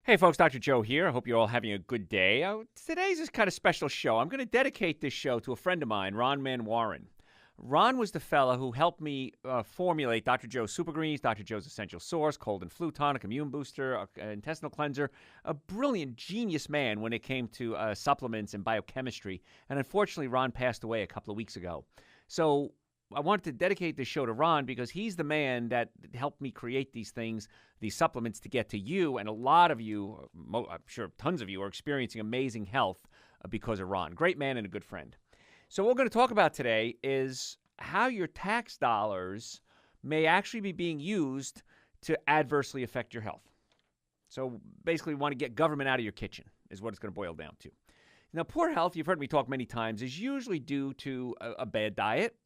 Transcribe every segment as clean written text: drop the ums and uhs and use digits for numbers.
Hey folks, Dr. Joe here. I hope you're all having a good day. Today's is kind of special show. I'm going to dedicate this show to a friend of mine, Ron Manwaring. Ron was the fella who helped me formulate Dr. Joe's Super Greens, Dr. Joe's Essential Source, Cold and Flu Tonic, Immune Booster, Intestinal Cleanser. A brilliant, genius man when it came to supplements and biochemistry. And unfortunately, Ron passed away a couple of weeks ago. So I wanted to dedicate this show to Ron because he's the man that helped me create these things, these supplements to get to you. And a lot of you, I'm sure tons of you, are experiencing amazing health because of Ron. Great man and a good friend. So what we're going to talk about today is how your tax dollars may actually be being used to adversely affect your health. So basically, we want to get government out of your kitchen is what it's going to boil down to. Now, poor health, you've heard me talk many times, is usually due to a bad diet.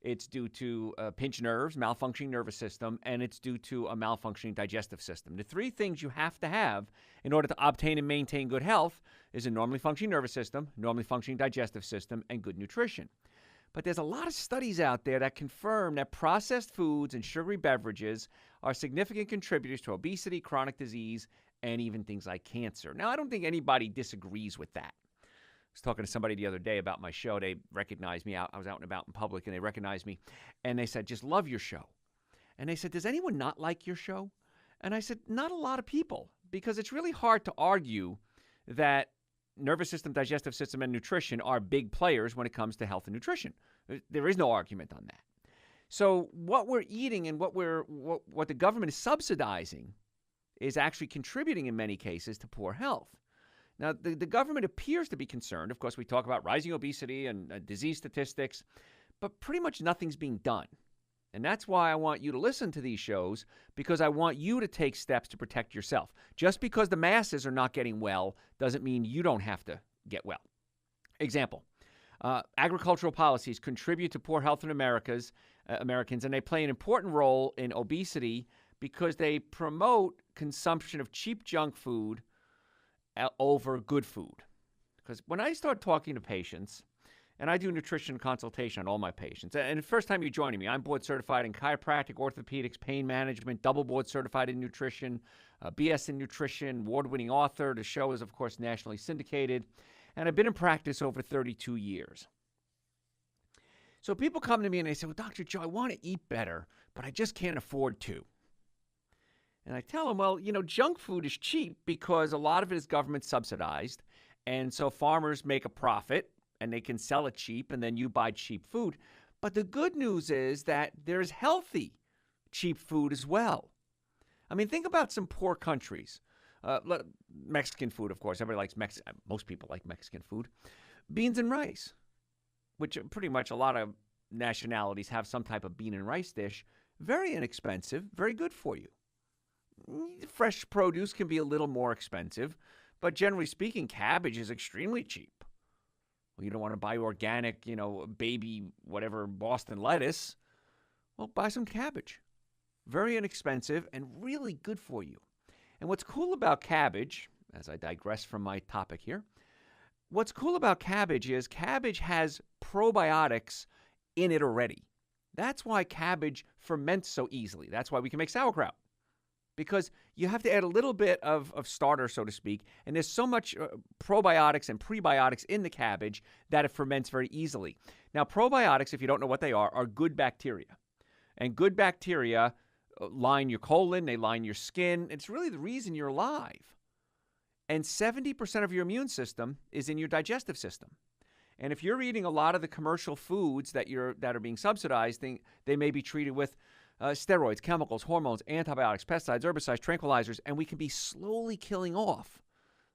It's due to pinched nerves, malfunctioning nervous system, and it's due to a malfunctioning digestive system. The three things you have to have in order to obtain and maintain good health is a normally functioning nervous system, normally functioning digestive system, and good nutrition. But there's a lot of studies out there that confirm that processed foods and sugary beverages are significant contributors to obesity, chronic disease, and even things like cancer. Now, I don't think anybody disagrees with that. I was talking to somebody the other day about my show. They recognized me. I was out and about in public, and they recognized me. And they said, just love your show. And they said, does anyone not like your show? And I said, not a lot of people, because it's really hard to argue that nervous system, digestive system, and nutrition are big players when it comes to health and nutrition. There is no argument on that. So what we're eating and what the government is subsidizing is actually contributing in many cases to poor health. Now, the government appears to be concerned. Of course, we talk about rising obesity and disease statistics, but pretty much nothing's being done. And that's why I want you to listen to these shows, because I want you to take steps to protect yourself. Just because the masses are not getting well doesn't mean you don't have to get well. Example, agricultural policies contribute to poor health in Americans, and they play an important role in obesity because they promote consumption of cheap junk food over good food. Because when I start talking to patients, and I do nutrition consultation on all my patients, and the first time you're joining me, I'm board certified in chiropractic, orthopedics, pain management, double board certified in nutrition, BS in nutrition, award-winning author. The show is, of course, nationally syndicated, and I've been in practice over 32 years. So people come to me and they say, well, Dr. Joe, I want to eat better, but I just can't afford to. And I tell them, well, junk food is cheap because a lot of it is government subsidized. And so farmers make a profit and they can sell it cheap, and then you buy cheap food. But the good news is that there's healthy cheap food as well. I mean, think about some poor countries. Mexican food, of course. Everybody likes Mexican. Most people like Mexican food. Beans and rice, which pretty much a lot of nationalities have some type of bean and rice dish. Very inexpensive, very good for you. Fresh produce can be a little more expensive, but generally speaking, cabbage is extremely cheap. Well, you don't want to buy organic, baby, whatever, Boston lettuce. Well, buy some cabbage. Very inexpensive and really good for you. And what's cool about cabbage, as I digress from my topic here, what's cool about cabbage is cabbage has probiotics in it already. That's why cabbage ferments so easily. That's why we can make sauerkraut. Because you have to add a little bit of starter, so to speak, and there's so much probiotics and prebiotics in the cabbage that it ferments very easily. Now, probiotics, if you don't know what they are good bacteria. And good bacteria line your colon, they line your skin. It's really the reason you're alive. And 70% of your immune system is in your digestive system. And if you're eating a lot of the commercial foods that are being subsidized, they may be treated with steroids, chemicals, hormones, antibiotics, pesticides, herbicides, tranquilizers, and we can be slowly killing off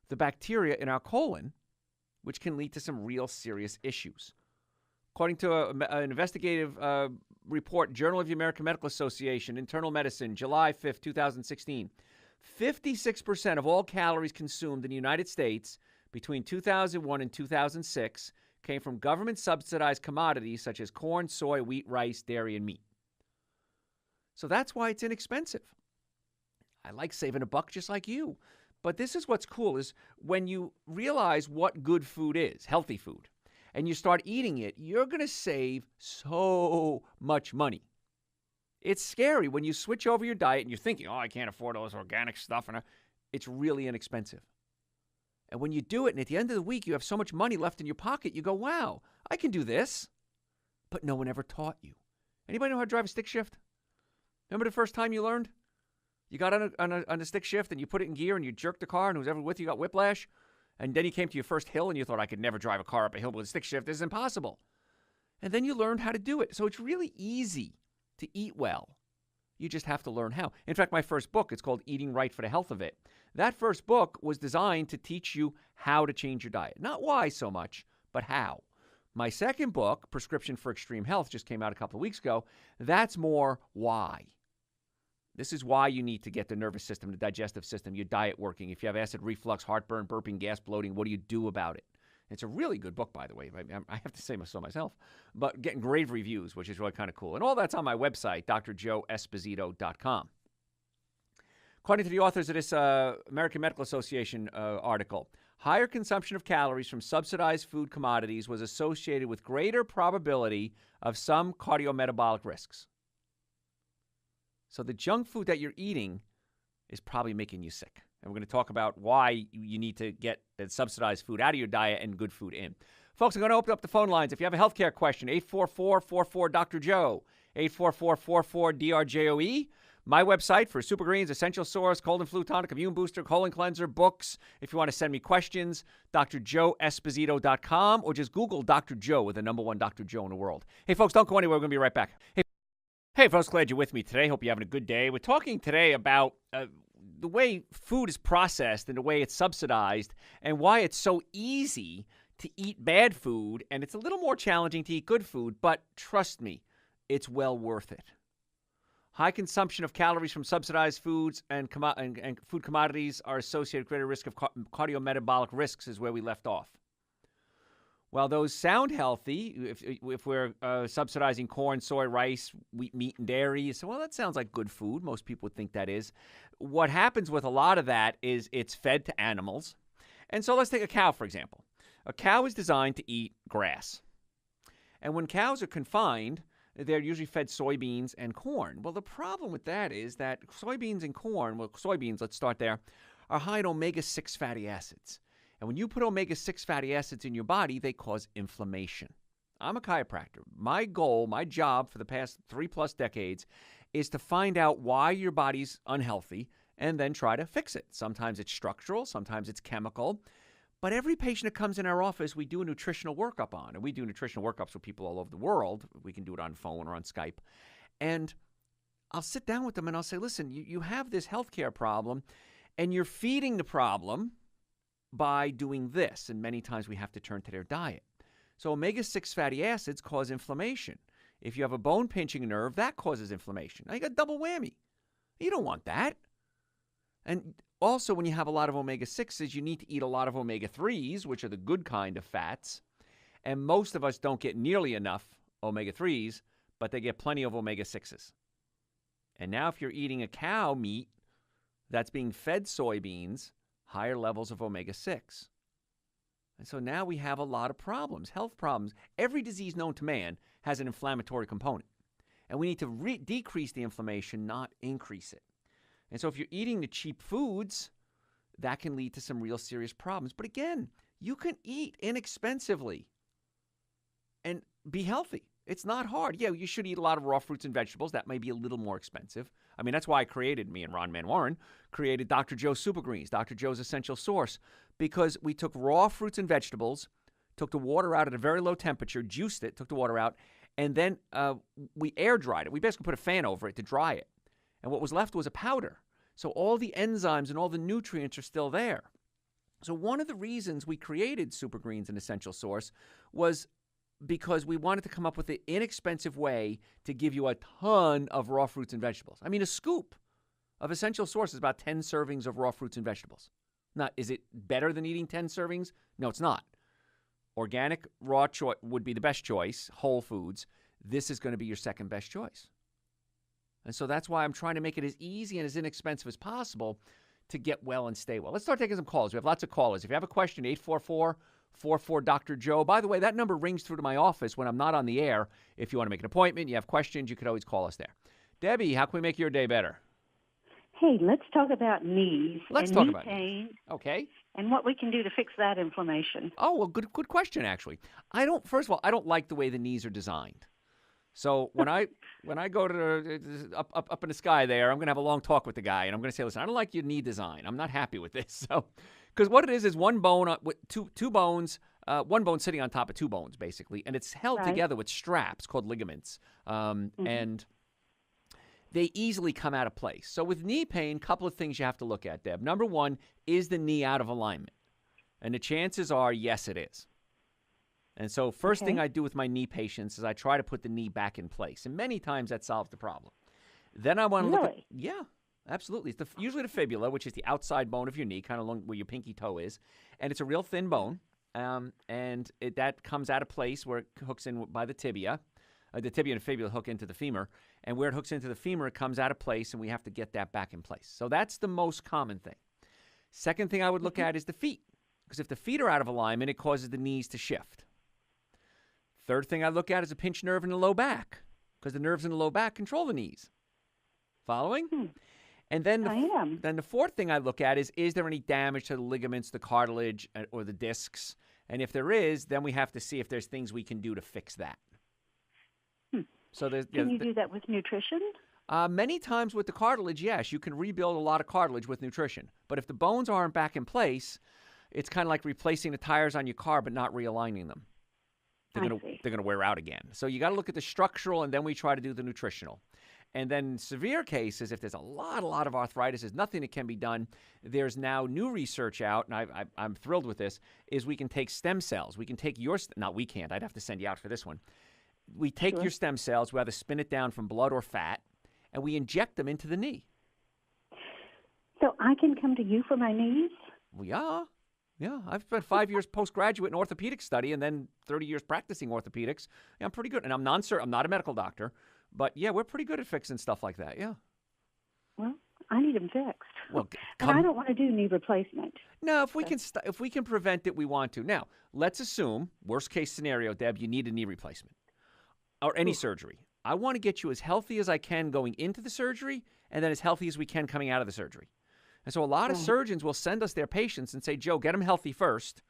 the bacteria in our colon, which can lead to some real serious issues. According to an investigative report, Journal of the American Medical Association, Internal Medicine, July 5th, 2016, 56% of all calories consumed in the United States between 2001 and 2006 came from government-subsidized commodities such as corn, soy, wheat, rice, dairy, and meat. So that's why it's inexpensive. I like saving a buck just like you. But this is what's cool is when you realize what good food is, healthy food, and you start eating it, you're going to save so much money. It's scary when you switch over your diet and you're thinking, oh, I can't afford all this organic stuff. It's really inexpensive. And when you do it, and at the end of the week, you have so much money left in your pocket, you go, wow, I can do this. But no one ever taught you. Anybody know how to drive a stick shift? Remember the first time you learned? You got on a stick shift and you put it in gear and you jerked the car and who's ever with you got whiplash. And then you came to your first hill and you thought, I could never drive a car up a hill with a stick shift. This is impossible. And then you learned how to do it. So it's really easy to eat well. You just have to learn how. In fact, my first book, it's called Eating Right for the Health of It. That first book was designed to teach you how to change your diet. Not why so much, but how. My second book, Prescription for Extreme Health, just came out a couple of weeks ago. That's more why. This is why you need to get the nervous system, the digestive system, your diet working. If you have acid reflux, heartburn, burping, gas, bloating, what do you do about it? It's a really good book, by the way. I have to say so myself. But getting great reviews, which is really kind of cool. And all that's on my website, drjoeesposito.com. According to the authors of this American Medical Association article, higher consumption of calories from subsidized food commodities was associated with greater probability of some cardiometabolic risks. So the junk food that you're eating is probably making you sick. And we're going to talk about why you need to get that subsidized food out of your diet and good food in. Folks, I'm going to open up the phone lines. If you have a healthcare question, 844-44-DR-JOE, 844-44-DRJOE. My website for Super Greens, Essential Source, Cold and Flu Tonic, Immune Booster, Colon Cleanser, books. If you want to send me questions, drjoeesposito.com, or just Google Dr. Joe with the number one Dr. Joe in the world. Hey, folks, don't go anywhere. We're going to be right back. Hey, folks, glad you're with me today. Hope you're having a good day. We're talking today about the way food is processed and the way it's subsidized and why it's so easy to eat bad food, and it's a little more challenging to eat good food, but trust me, it's well worth it. High consumption of calories from subsidized foods and food commodities are associated with greater risk of cardiometabolic risks is where we left off. While those sound healthy, if we're subsidizing corn, soy, rice, wheat, meat, and dairy, you say, well, that sounds like good food. Most people would think that is. What happens with a lot of that is it's fed to animals. And so let's take a cow, for example. A cow is designed to eat grass. And when cows are confined, they're usually fed soybeans and corn. Well, the problem with that is that soybeans and corn, soybeans, let's start there, are high in omega-6 fatty acids. And when you put omega-6 fatty acids in your body, they cause inflammation. I'm a chiropractor. My goal, my job for the past 3+ decades is to find out why your body's unhealthy and then try to fix it. Sometimes it's structural, sometimes it's chemical. But every patient that comes in our office, we do a nutritional workup on. And we do nutritional workups with people all over the world. We can do it on phone or on Skype. And I'll sit down with them and I'll say, listen, you have this healthcare problem and you're feeding the problem by doing this. And many times we have to turn to their diet. So omega-6 fatty acids cause inflammation. If you have a bone pinching nerve, that causes inflammation. Now you got double whammy. You don't want that. And also, when you have a lot of omega-6s, you need to eat a lot of omega-3s, which are the good kind of fats. And most of us don't get nearly enough omega-3s, but they get plenty of omega-6s. And now if you're eating a cow meat that's being fed soybeans, higher levels of omega-6. And so now we have a lot of problems, health problems. Every disease known to man has an inflammatory component. And we need to decrease the inflammation, not increase it. And so if you're eating the cheap foods, that can lead to some real serious problems. But again, you can eat inexpensively and be healthy. It's not hard. Yeah, you should eat a lot of raw fruits and vegetables. That may be a little more expensive. I mean, that's why me and Ron Man Warren created Dr. Joe's Super Greens, Dr. Joe's Essential Source, because we took raw fruits and vegetables, took the water out at a very low temperature, juiced it, took the water out, and then we air dried it. We basically put a fan over it to dry it. And what was left was a powder. So all the enzymes and all the nutrients are still there. So one of the reasons we created Super Greens and Essential Source was because we wanted to come up with an inexpensive way to give you a ton of raw fruits and vegetables. I mean, a scoop of Essential Source is about 10 servings of raw fruits and vegetables. Now, is it better than eating 10 servings? No, it's not. Organic, raw would be the best choice, whole foods. This is going to be your second best choice. And so that's why I'm trying to make it as easy and as inexpensive as possible to get well and stay well. Let's start taking some calls. We have lots of callers. If you have a question, 844-44-DR-JOE. By the way, that number rings through to my office when I'm not on the air. If you want to make an appointment, you have questions, you could always call us there. Debbie, how can we make your day better? Hey, let's talk about knees Let's and talk knee about knees. pain Okay. and what we can do to fix that inflammation. Oh, well, good question, actually. First of all, I don't like the way the knees are designed. So when I go to up in the sky there, I'm going to have a long talk with the guy, and I'm going to say, listen, I don't like your knee design. I'm not happy with this. So, because what it is one bone with two bones, one bone sitting on top of two bones, basically, and it's held Right. together with straps called ligaments, Mm-hmm. and they easily come out of place. So with knee pain, couple of things you have to look at, Deb. Number one, is the knee out of alignment? And the chances are, yes, it is. And so first thing Okay. I do with my knee patients is I try to put the knee back in place. And many times that solves the problem. Then I want to look at, Really? yeah, absolutely. It's usually the fibula, which is the outside bone of your knee, kind of along where your pinky toe is. And it's a real thin bone. That comes out of place where it hooks in by the tibia. The tibia and the fibula hook into the femur. And where it hooks into the femur, it comes out of place, and we have to get that back in place. So that's the most common thing. Second thing I would look at is the feet. Because if the feet are out of alignment, it causes the knees to shift. Third thing I look at is a pinched nerve in the low back, because the nerves in the low back control the knees. Following? And then I am. then the fourth thing I look at is there any damage to the ligaments, the cartilage, or the discs? And if there is, then we have to see if there's things we can do to fix that. So there's Can you do that with nutrition? many times with the cartilage, yes, you can rebuild a lot of cartilage with nutrition. But if the bones aren't back in place, it's kind of like replacing the tires on your car but not realigning them. They're gonna wear out again. So you got to look at the structural, and then we try to do the nutritional. And then severe cases, if there's a lot of arthritis, there's nothing that can be done. There's now new research out, and I'm thrilled with this, is we can take stem cells. We can take we can't. I'd have to send you out for this one. We take your stem cells, we either spin it down from blood or fat, and we inject them into the knee. So I can come to you for my knees? Well, yeah. I've spent 5 years postgraduate in orthopedic study and then 30 years practicing orthopedics. Yeah, I'm pretty good. And I'm not a medical doctor, but yeah, we're pretty good at fixing stuff like that. Yeah. Well, I need them fixed. Well, And I don't want to do knee replacement. No, if we can prevent it, we want to. Now, let's assume worst case scenario, Deb, you need a knee replacement or any surgery. I want to get you as healthy as I can going into the surgery, and then as healthy as we can coming out of the surgery. And so a lot of surgeons will send us their patients and say, Joe, get them healthy first.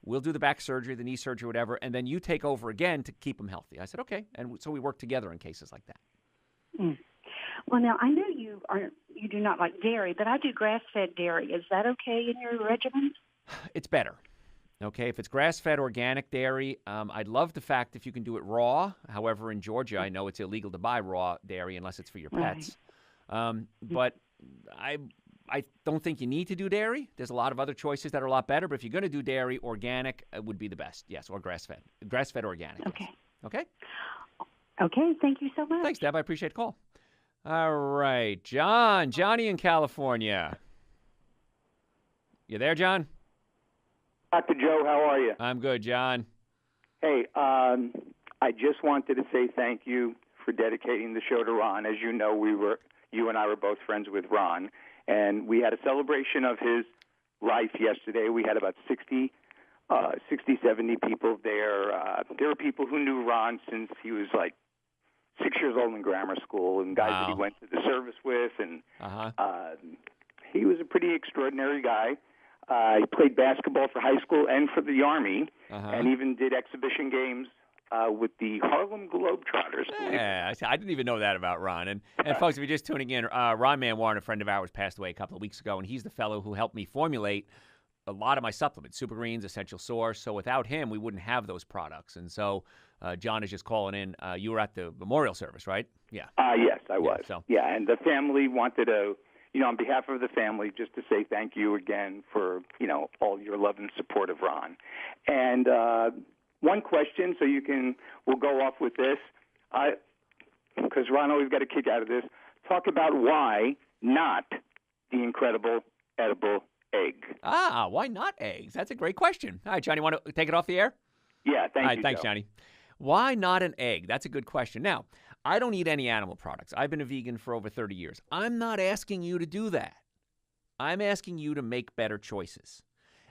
We'll do the back surgery, the knee surgery, whatever, and then you take over again to keep them healthy. I said, okay. And so we work together in cases like that. Well, now, I know you do not like dairy, but I do grass-fed dairy. Is that okay in your regimen? It's better. Okay, if it's grass-fed organic dairy, I'd love the fact if you can do it raw. However, in Georgia, I know it's illegal to buy raw dairy unless it's for your pets. But I don't think you need to do dairy. There's a lot of other choices that are a lot better. But if you're going to do dairy, organic would be the best. Yes, or grass-fed. Grass-fed organic. Okay. Yes. Okay? Okay, thank you so much. Thanks, Deb. I appreciate the call. All right. Johnny in California. You there, John? Dr. Joe, how are you? I'm good, John. Hey, I just wanted to say thank you for dedicating the show to Ron. As you know, you and I were both friends with Ron, and we had a celebration of his life yesterday. We had about 60, 70 people there. There were people who knew Ron since he was like 6 years old in grammar school, and guys that he went to the service with, and he was a pretty extraordinary guy. He played basketball for high school and for the Army, and even did exhibition games with the Harlem Globetrotters. Yeah, I didn't even know that about Ron. And folks, if you're just tuning in, Ron Manwaring, a friend of ours, passed away a couple of weeks ago, and he's the fellow who helped me formulate a lot of my supplements, Super Greens, Essential Source. So without him, we wouldn't have those products. And so John is just calling in. You were at the memorial service, right? Yeah. Yes, I was. Yeah, and the family wanted to, on behalf of the family, just to say thank you again for, all your love and support of Ron. And one question, so we'll go off with this, because Ron always got a kick out of this. Talk about why not the incredible edible egg. Why not eggs? That's a great question. All right, Johnny, want to take it off the air? Yeah, thank you, All right, thanks, Joe. Johnny. Why not an egg? That's a good question. Now, I don't eat any animal products. I've been a vegan for over 30 years. I'm not asking you to do that. I'm asking you to make better choices.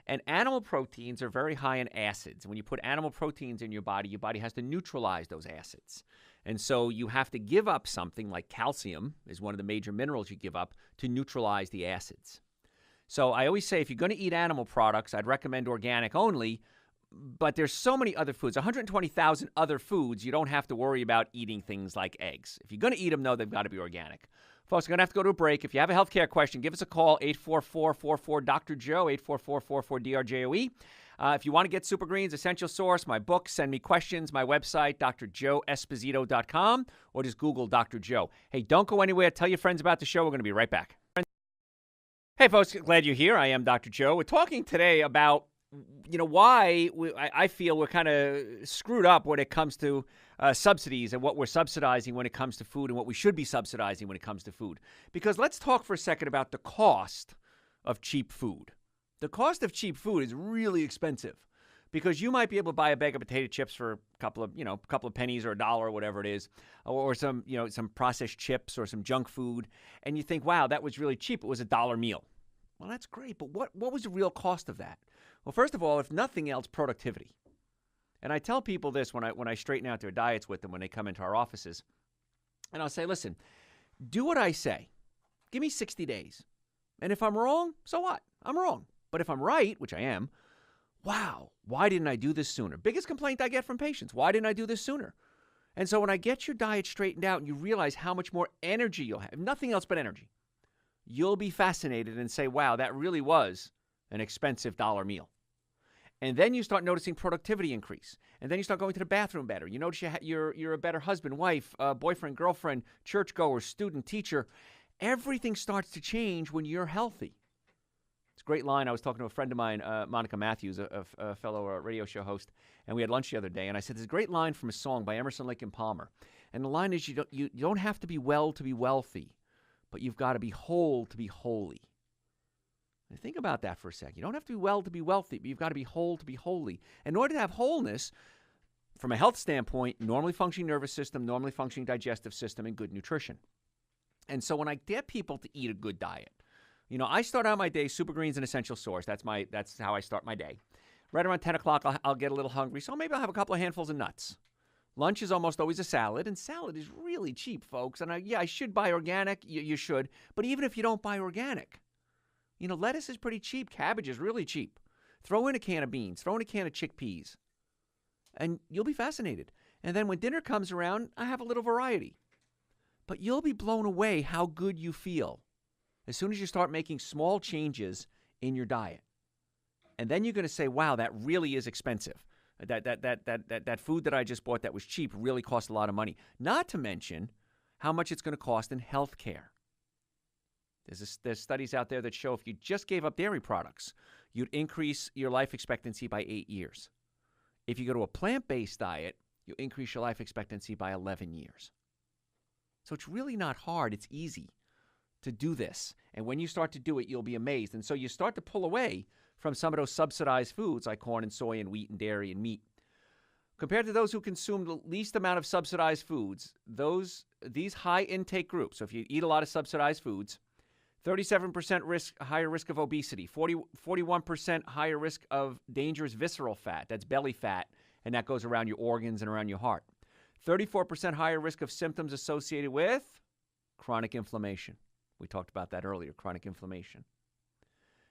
And animal proteins are very high in acids. When you put animal proteins in your body has to neutralize those acids. And so you have to give up something like calcium is one of the major minerals you give up to neutralize the acids. So I always say if you're going to eat animal products, I'd recommend organic only, but there's so many other foods, 120,000 other foods, you don't have to worry about eating things like eggs. If you're going to eat them, though, they've got to be organic. Folks, we're going to have to go to a break. If you have a healthcare question, give us a call, 844-44-DR-JOE, 844-44-DRJOE. If you want to get Super Greens Essential Source, my book, send me questions, my website, drjoeesposito.com, or just Google Dr. Joe. Hey, don't go anywhere. Tell your friends about the show. We're going to be right back. Hey, folks, glad you're here. I am Dr. Joe. We're talking today about, why I feel we're kind of screwed up when it comes to subsidies and what we're subsidizing when it comes to food and what we should be subsidizing when it comes to food. Because let's talk for a second about the cost of cheap food. The cost of cheap food is really expensive because you might be able to buy a bag of potato chips for a couple of pennies or a dollar or whatever it is, or some processed chips or some junk food, and you think, wow, that was really cheap. It was $1 meal. Well, that's great, but what was the real cost of that? Well, first of all, if nothing else, productivity. And I tell people this when I straighten out their diets with them when they come into our offices. And I'll say, listen, do what I say. Give me 60 days. And if I'm wrong, so what? I'm wrong. But if I'm right, which I am, wow, why didn't I do this sooner? Biggest complaint I get from patients, why didn't I do this sooner? And so when I get your diet straightened out and you realize how much more energy you'll have, nothing else but energy, you'll be fascinated and say, wow, that really was an expensive $1 meal. And then you start noticing productivity increase. And then you start going to the bathroom better. You notice you're a better husband, wife, boyfriend, girlfriend, churchgoer, student, teacher. Everything starts to change when you're healthy. It's a great line. I was talking to a friend of mine, Monica Matthews, a fellow radio show host, and we had lunch the other day. And I said, there's a great line from a song by Emerson, Lake and Palmer. And the line is, you don't have to be well to be wealthy, but you've got to be whole to be holy. Now think about that for a second. You don't have to be well to be wealthy, but you've got to be whole to be holy. In order to have wholeness, from a health standpoint, normally functioning nervous system, normally functioning digestive system, and good nutrition. And so when I get people to eat a good diet, I start out my day, Super Greens and Essential Source. That's how I start my day. Right around 10 o'clock, I'll get a little hungry, so maybe I'll have a couple of handfuls of nuts. Lunch is almost always a salad, and salad is really cheap, folks. And I should buy organic. You should. But even if you don't buy organic, lettuce is pretty cheap. Cabbage is really cheap. Throw in a can of beans. Throw in a can of chickpeas. And you'll be fascinated. And then when dinner comes around, I have a little variety. But you'll be blown away how good you feel as soon as you start making small changes in your diet. And then you're going to say, wow, that really is expensive. That food that I just bought that was cheap really cost a lot of money. Not to mention how much it's going to cost in health care. There's studies out there that show if you just gave up dairy products, you'd increase your life expectancy by 8 years. If you go to a plant-based diet, you increase your life expectancy by 11 years. So it's really not hard. It's easy to do this. And when you start to do it, you'll be amazed. And so you start to pull away from some of those subsidized foods like corn and soy and wheat and dairy and meat. Compared to those who consume the least amount of subsidized foods, these high intake groups, so if you eat a lot of subsidized foods, 37% higher risk of obesity, 41% higher risk of dangerous visceral fat, that's belly fat, and that goes around your organs and around your heart. 34% higher risk of symptoms associated with chronic inflammation. We talked about that earlier, chronic inflammation.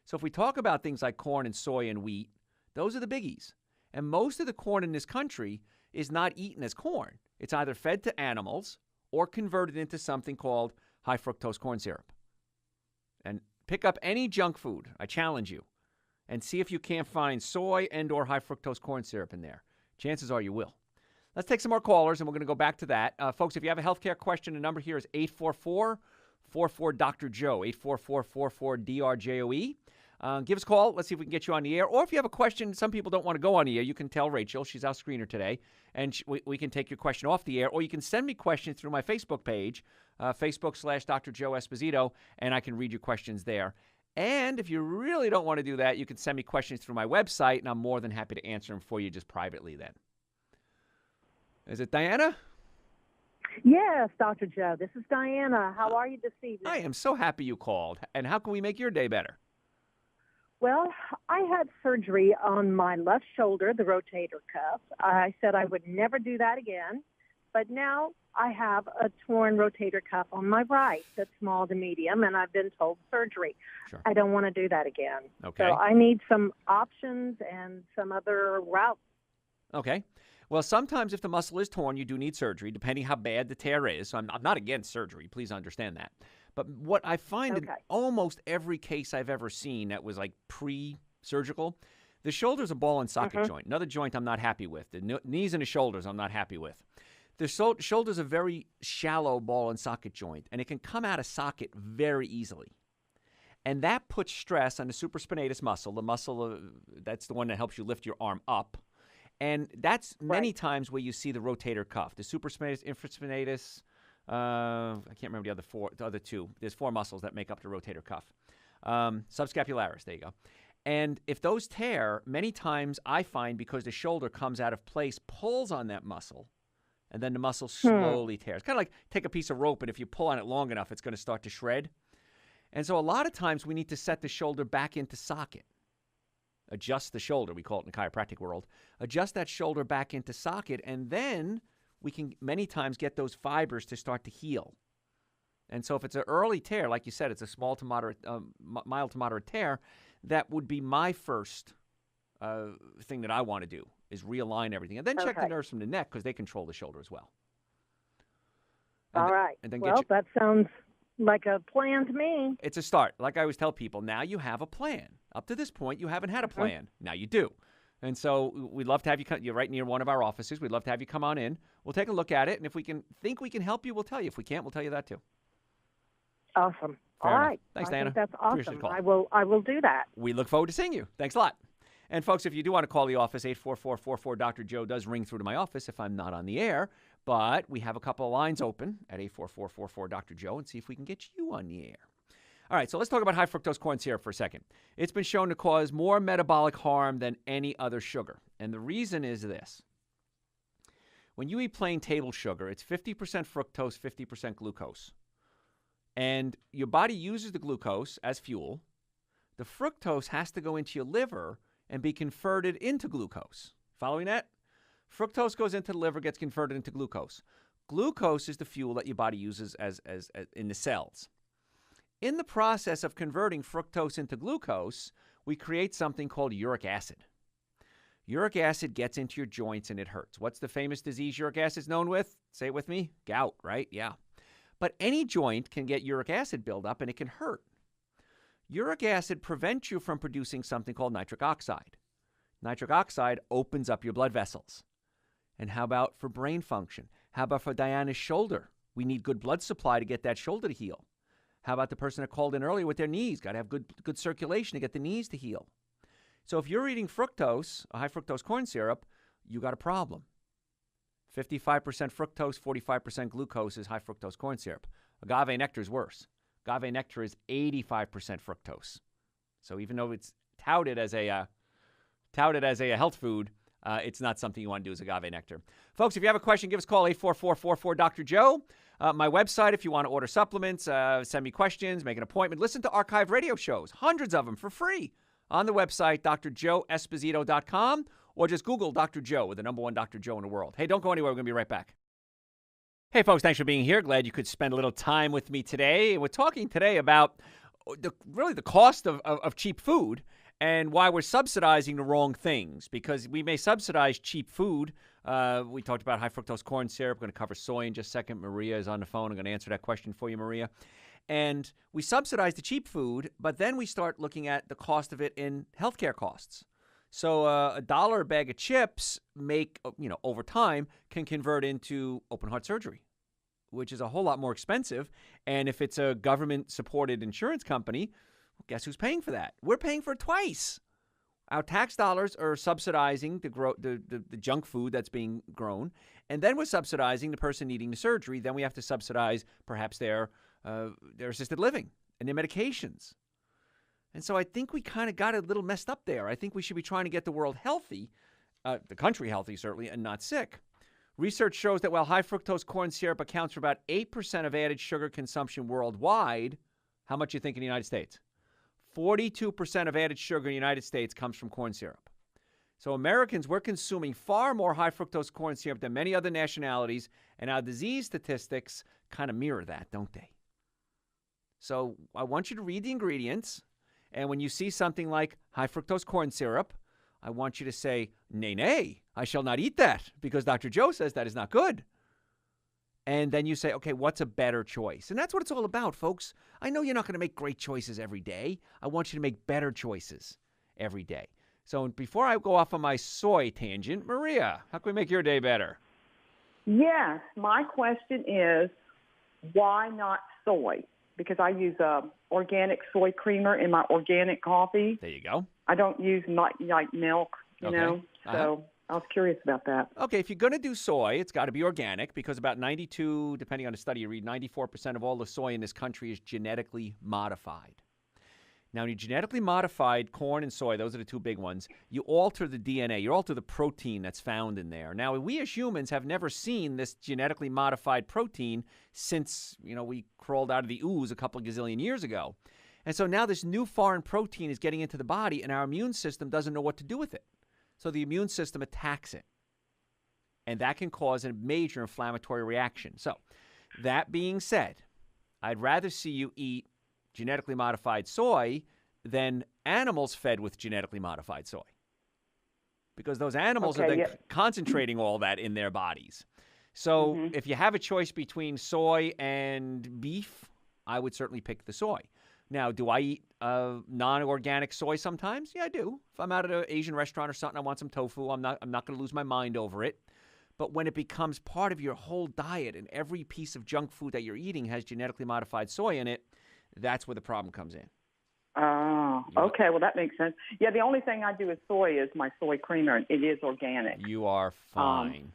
So if we talk about things like corn and soy and wheat, those are the biggies. And most of the corn in this country is not eaten as corn. It's either fed to animals or converted into something called high fructose corn syrup. And pick up any junk food, I challenge you, and see if you can't find soy and or high fructose corn syrup in there. Chances are you will. Let's take some more callers, and we're going to go back to that. Folks, if you have a healthcare question, the number here is 844-44-DR-JOE, 844-44-DRJOE. Give us a call. Let's see if we can get you on the air. Or if you have a question, some people don't want to go on the air, you can tell Rachel. She's our screener today, and we can take your question off the air. Or you can send me questions through my Facebook page, Facebook/Dr. Joe Esposito, and I can read your questions there. And if you really don't want to do that, you can send me questions through my website, and I'm more than happy to answer them for you just privately then. Is it Diana? Yes, Dr. Joe. This is Diana. How are you this evening? I am so happy you called. And how can we make your day better? Well, I had surgery on my left shoulder, the rotator cuff. I said I would never do that again, but now I have a torn rotator cuff on my right that's small to medium, and I've been told surgery. Sure. I don't want to do that again. Okay. So I need some options and some other routes. Okay. Well, sometimes if the muscle is torn, you do need surgery, depending how bad the tear is. So I'm not against surgery. Please understand that. But what I find in almost every case I've ever seen that was like pre-surgical, the shoulder's a ball and socket joint. Another joint I'm not happy with. The knees and the shoulders I'm not happy with. The shoulder's a very shallow ball and socket joint, and it can come out of socket very easily. And that puts stress on the supraspinatus muscle, the muscle that's the one that helps you lift your arm up. And that's many times where you see the rotator cuff, the supraspinatus, infraspinatus. I can't remember the other two. There's 4 muscles that make up the rotator cuff. Subscapularis, there you go. And if those tear, many times I find because the shoulder comes out of place, pulls on that muscle, and then the muscle slowly tears. Kind of like take a piece of rope, and if you pull on it long enough, it's going to start to shred. And so a lot of times we need to set the shoulder back into socket. Adjust the shoulder, we call it in the chiropractic world. Adjust that shoulder back into socket, and then we can many times get those fibers to start to heal. And so if it's an early tear, like you said, it's a small to moderate, mild to moderate tear, that would be my first thing that I want to do, is realign everything. And then check the nerves from the neck, because they control the shoulder as well. All right. And then that sounds like a plan to me. It's a start. Like I always tell people, now you have a plan. Up to this point, you haven't had a plan. Now you do. And so we'd love to have you come. You're right near one of our offices. We'd love to have you come on in. We'll take a look at it, and if we can help you, we'll tell you. If we can't, we'll tell you that too. Awesome. Fair All enough. right. Thanks, I Diana. think that's Appreciate awesome. the call. I will do that. We look forward to seeing you. Thanks a lot. And folks, if you do want to call the office, 844-44 Dr. Joe does ring through to my office if I'm not on the air. But we have a couple of lines open at 844-44 Dr. Joe and see if we can get you on the air. All right, so let's talk about high fructose corn syrup for a second. It's been shown to cause more metabolic harm than any other sugar. And the reason is this. When you eat plain table sugar, it's 50% fructose, 50% glucose. And your body uses the glucose as fuel. The fructose has to go into your liver and be converted into glucose. Following that? Fructose goes into the liver, gets converted into glucose. Glucose is the fuel that your body uses as in the cells. In the process of converting fructose into glucose, we create something called uric acid. Uric acid gets into your joints and it hurts. What's the famous disease uric acid is known with? Say it with me. Gout, right? Yeah. But any joint can get uric acid buildup and it can hurt. Uric acid prevents you from producing something called nitric oxide. Nitric oxide opens up your blood vessels. And how about for brain function? How about for Diana's shoulder? We need good blood supply to get that shoulder to heal. How about the person that called in earlier with their knees? Got to have good circulation to get the knees to heal. So if you're eating fructose, a high fructose corn syrup, you got a problem. 55% fructose, 45% glucose is high fructose corn syrup. Agave nectar is worse. Agave nectar is 85% fructose. So even though it's touted as a health food, it's not something you want to do as agave nectar. Folks, if you have a question, give us a call, 844-44 Dr. Joe. My website, if you want to order supplements, send me questions, make an appointment, listen to archive radio shows, hundreds of them for free on the website, drjoeesposito.com, or just Google Dr. Joe with the number one Dr. Joe in the world. Hey, don't go anywhere. We're going to be right back. Hey, folks, thanks for being here. Glad you could spend a little time with me today. We're talking today about the cost of cheap food and why we're subsidizing the wrong things, because we may subsidize cheap food. We talked about high fructose corn syrup. We're going to cover soy in just a second. Maria is on the phone. I'm going to answer that question for you, Maria. And we subsidize the cheap food, but then we start looking at the cost of it in healthcare costs. So $1 a bag of chips over time can convert into open heart surgery, which is a whole lot more expensive. And if it's a government-supported insurance company, guess who's paying for that? We're paying for it twice. Our tax dollars are subsidizing the junk food that's being grown, and then we're subsidizing the person needing the surgery. Then we have to subsidize perhaps their assisted living and their medications. And so I think we kind of got a little messed up there. I think we should be trying to get the world healthy, the country healthy certainly, and not sick. Research shows that while high fructose corn syrup accounts for about 8% of added sugar consumption worldwide, how much you think in the United States? 42% of added sugar in the United States comes from corn syrup. So Americans, we're consuming far more high fructose corn syrup than many other nationalities, and our disease statistics kind of mirror that, don't they? So I want you to read the ingredients, and when you see something like high fructose corn syrup, I want you to say, nay, nay, I shall not eat that, because Dr. Joe says that is not good. And then you say, okay, what's a better choice? And that's what it's all about, folks. I know you're not going to make great choices every day. I want you to make better choices every day. So before I go off on my soy tangent, Maria, how can we make your day better? Yes, my question is, why not soy? Because I use organic soy creamer in my organic coffee. There you go. I don't use like milk, you know, so I was curious about that. Okay, if you're going to do soy, it's got to be organic because about 92, depending on the study you read, 94% of all the soy in this country is genetically modified. Now, when you genetically modified corn and soy, those are the two big ones, you alter the DNA, you alter the protein that's found in there. Now, we as humans have never seen this genetically modified protein since, we crawled out of the ooze a couple of gazillion years ago. And so now this new foreign protein is getting into the body, and our immune system doesn't know what to do with it. So the immune system attacks it. And that can cause a major inflammatory reaction. So that being said, I'd rather see you eat genetically modified soy than animals fed with genetically modified soy. Because those animals are then concentrating all that in their bodies. So if you have a choice between soy and beef, I would certainly pick the soy. Now, do I eat non-organic soy sometimes? Yeah, I do. If I'm out at an Asian restaurant or something, I want some tofu. I'm not going to lose my mind over it. But when it becomes part of your whole diet and every piece of junk food that you're eating has genetically modified soy in it, that's where the problem comes in. Oh, okay. Well, that makes sense. Yeah, the only thing I do with soy is my soy creamer, and it is organic. You are fine.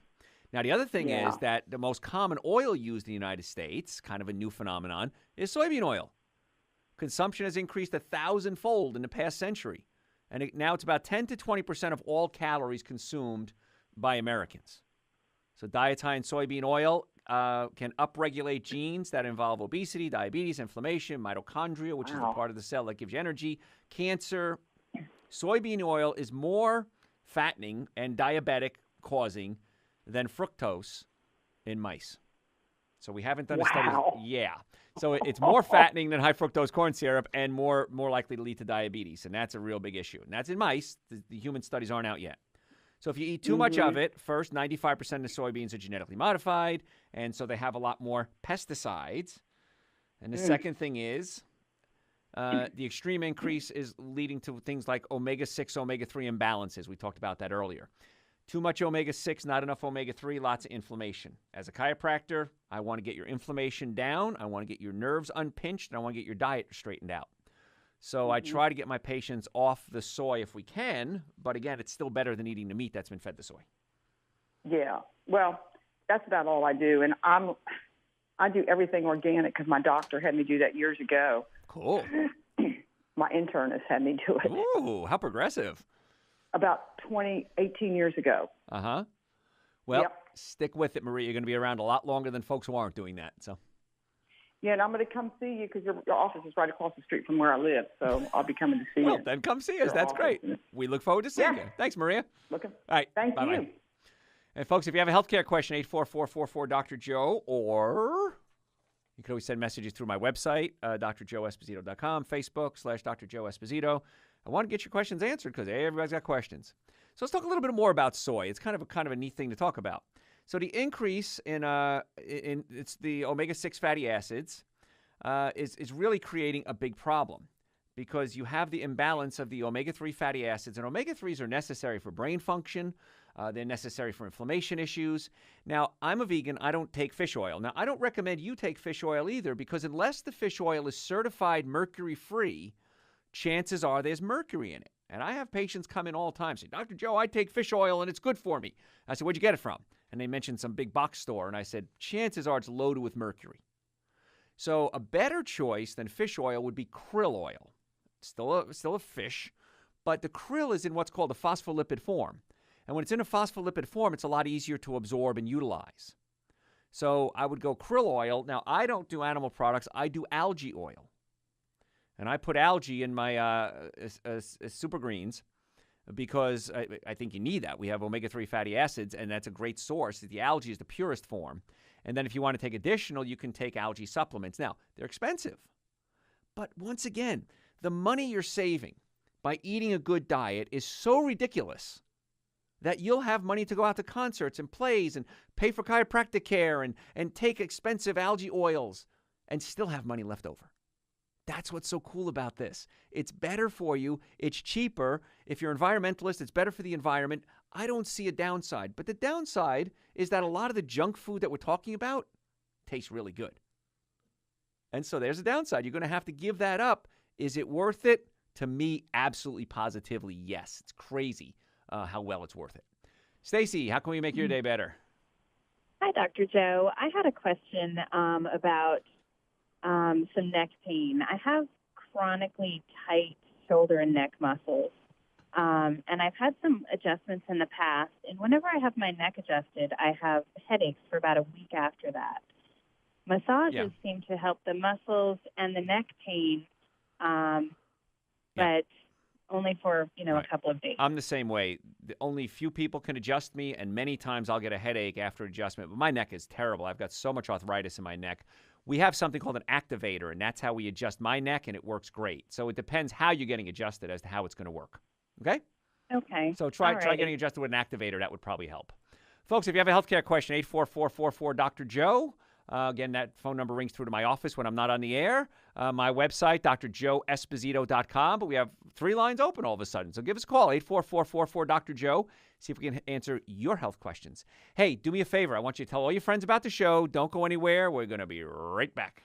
Now, the other thing is that the most common oil used in the United States, kind of a new phenomenon, is soybean oil. Consumption has increased 1,000-fold in the past century. And now it's about 10 to 20% of all calories consumed by Americans. So diet high in soybean oil can upregulate genes that involve obesity, diabetes, inflammation, mitochondria, which is the part of the cell that gives you energy, cancer. Soybean oil is more fattening and diabetic causing than fructose in mice. So we haven't done a study. Yeah. So it's more fattening than high fructose corn syrup and more likely to lead to diabetes. And that's a real big issue. And that's in mice. The human studies aren't out yet. So if you eat too much of it, first, 95% of the soybeans are genetically modified, and so they have a lot more pesticides. And the second thing is the extreme increase is leading to things like omega-6, omega-3 imbalances. We talked about that earlier. Too much omega-6, not enough omega-3, lots of inflammation. As a chiropractor, I want to get your inflammation down. I want to get your nerves unpinched, and I want to get your diet straightened out. So I try to get my patients off the soy if we can, but again, it's still better than eating the meat that's been fed the soy. Yeah. Well, that's about all I do. And I do everything organic because my doctor had me do that years ago. Cool. My internist had me do it. Ooh, how progressive. About 18 years ago. Uh-huh. Well, stick with it, Maria. You're going to be around a lot longer than folks who aren't doing that. So. Yeah, and I'm going to come see you because your office is right across the street from where I live. So I'll be coming to see you. Well, then come see us. That's great. We look forward to seeing you. Thanks, Maria. All right. Thank bye-bye. you. And folks, if you have a healthcare question, 844-44-Dr. or you can always send messages through my website, drjoeesposito.com, Facebook /Dr. Joe Esposito. I want to get your questions answered because everybody's got questions. So let's talk a little bit more about soy. It's kind of a neat thing to talk about. So the increase in it's the omega-6 fatty acids is really creating a big problem because you have the imbalance of the omega-3 fatty acids, and omega-3s are necessary for brain function. They're necessary for inflammation issues. Now, I'm a vegan. I don't take fish oil. Now, I don't recommend you take fish oil either because unless the fish oil is certified mercury-free, chances are there's mercury in it. And I have patients come in all the time say, Dr. Joe, I take fish oil and it's good for me. I said, where'd you get it from? And they mentioned some big box store. And I said, chances are it's loaded with mercury. So a better choice than fish oil would be krill oil. It's still a fish, but the krill is in what's called a phospholipid form. And when it's in a phospholipid form, it's a lot easier to absorb and utilize. So I would go krill oil. Now, I don't do animal products. I do algae oil. And I put algae in my super greens because I think you need that. We have omega-3 fatty acids, and that's a great source. The algae is the purest form. And then if you want to take additional, you can take algae supplements. Now, they're expensive. But once again, the money you're saving by eating a good diet is so ridiculous that you'll have money to go out to concerts and plays and pay for chiropractic care and take expensive algae oils and still have money left over. That's what's so cool about this. It's better for you. It's cheaper. If you're an environmentalist, it's better for the environment. I don't see a downside. But the downside is that a lot of the junk food that we're talking about tastes really good. And so there's a downside. You're going to have to give that up. Is it worth it? To me, absolutely, positively, yes. It's crazy how well it's worth it. Stacy, how can we make your day better? Hi, Dr. Joe. I had a question about some neck pain. I have chronically tight shoulder and neck muscles, and I've had some adjustments in the past. And whenever I have my neck adjusted, I have headaches for about a week after that. Massages seem to help the muscles and the neck pain, but only for, a couple of days. I'm the same way. Only few people can adjust me, and many times I'll get a headache after adjustment. But my neck is terrible. I've got so much arthritis in my neck. We have something called an activator, and that's how we adjust my neck, and it works great. So it depends how you're getting adjusted as to how it's going to work. Okay? Okay. So try getting adjusted with an activator. That would probably help. Folks, if you have a healthcare question, 844-44-Dr. Joe. Again, that phone number rings through to my office when I'm not on the air. My website, drjoeesposito.com. But we have 3 lines open all of a sudden. So give us a call, 844-44-Dr. Joe. See if we can answer your health questions. Hey, do me a favor. I want you to tell all your friends about the show. Don't go anywhere. We're going to be right back.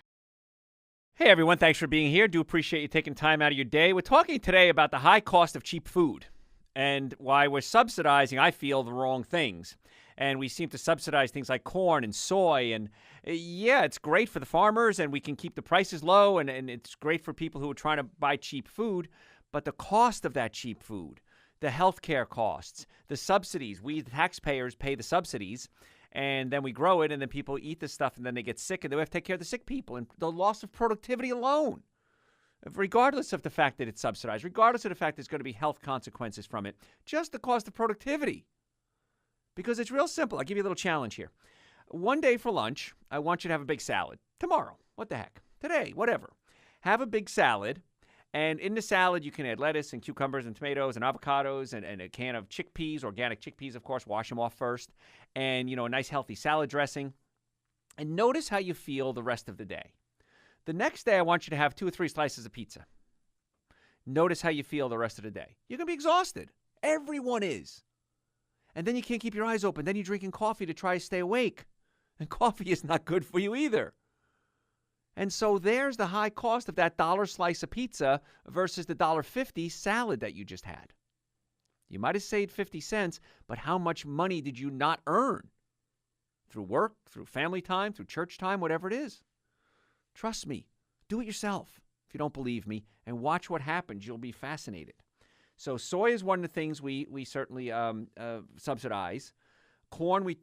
Hey, everyone. Thanks for being here. Do appreciate you taking time out of your day. We're talking today about the high cost of cheap food and why we're subsidizing, I feel, the wrong things. And we seem to subsidize things like corn and soy. And yeah, it's great for the farmers and we can keep the prices low and it's great for people who are trying to buy cheap food. But the cost of that cheap food, the healthcare costs, the subsidies, we the taxpayers pay the subsidies and then we grow it and then people eat the stuff and then they get sick and then we have to take care of the sick people and the loss of productivity alone. Regardless of the fact that it's subsidized, regardless of the fact there's going to be health consequences from it, just the cost of productivity. Because it's real simple. I'll give you a little challenge here. One day for lunch, I want you to have a big salad. Tomorrow, what the heck? Today, whatever. Have a big salad, and in the salad you can add lettuce and cucumbers and tomatoes and avocados and a can of chickpeas, organic chickpeas, of course. Wash them off first. And, a nice healthy salad dressing. And notice how you feel the rest of the day. The next day, I want you to have 2 or 3 slices of pizza. Notice how you feel the rest of the day. You're going to be exhausted. Everyone is. And then you can't keep your eyes open. Then you're drinking coffee to try to stay awake. And coffee is not good for you either. And so there's the high cost of that $1 slice of pizza versus the $1.50 salad that you just had. You might have saved 50 cents, but how much money did you not earn? Through work, through family time, through church time, whatever it is. Trust me. Do it yourself if you don't believe me. And watch what happens. You'll be fascinated. So soy is one of the things we certainly subsidize. Corn we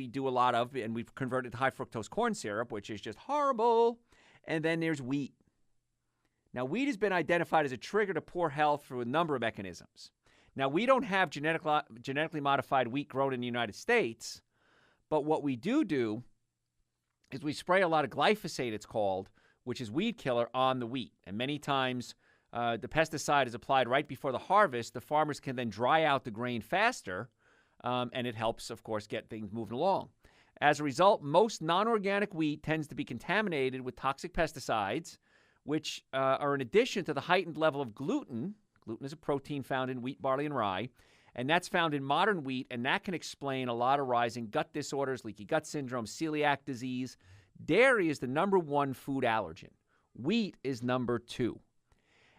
do a lot of, and we've converted to high fructose corn syrup, which is just horrible. And then there's wheat. Now, wheat has been identified as a trigger to poor health through a number of mechanisms. Now, we don't have genetically modified wheat grown in the United States, but what we do is we spray a lot of glyphosate, it's called, which is weed killer, on the wheat. And many times the pesticide is applied right before the harvest. The farmers can then dry out the grain faster, and it helps, of course, get things moving along. As a result, most non-organic wheat tends to be contaminated with toxic pesticides, which are in addition to the heightened level of gluten. Gluten is a protein found in wheat, barley, and rye, and that's found in modern wheat, and that can explain a lot of rising gut disorders, leaky gut syndrome, celiac disease. Dairy is the #1 food allergen. Wheat is #2.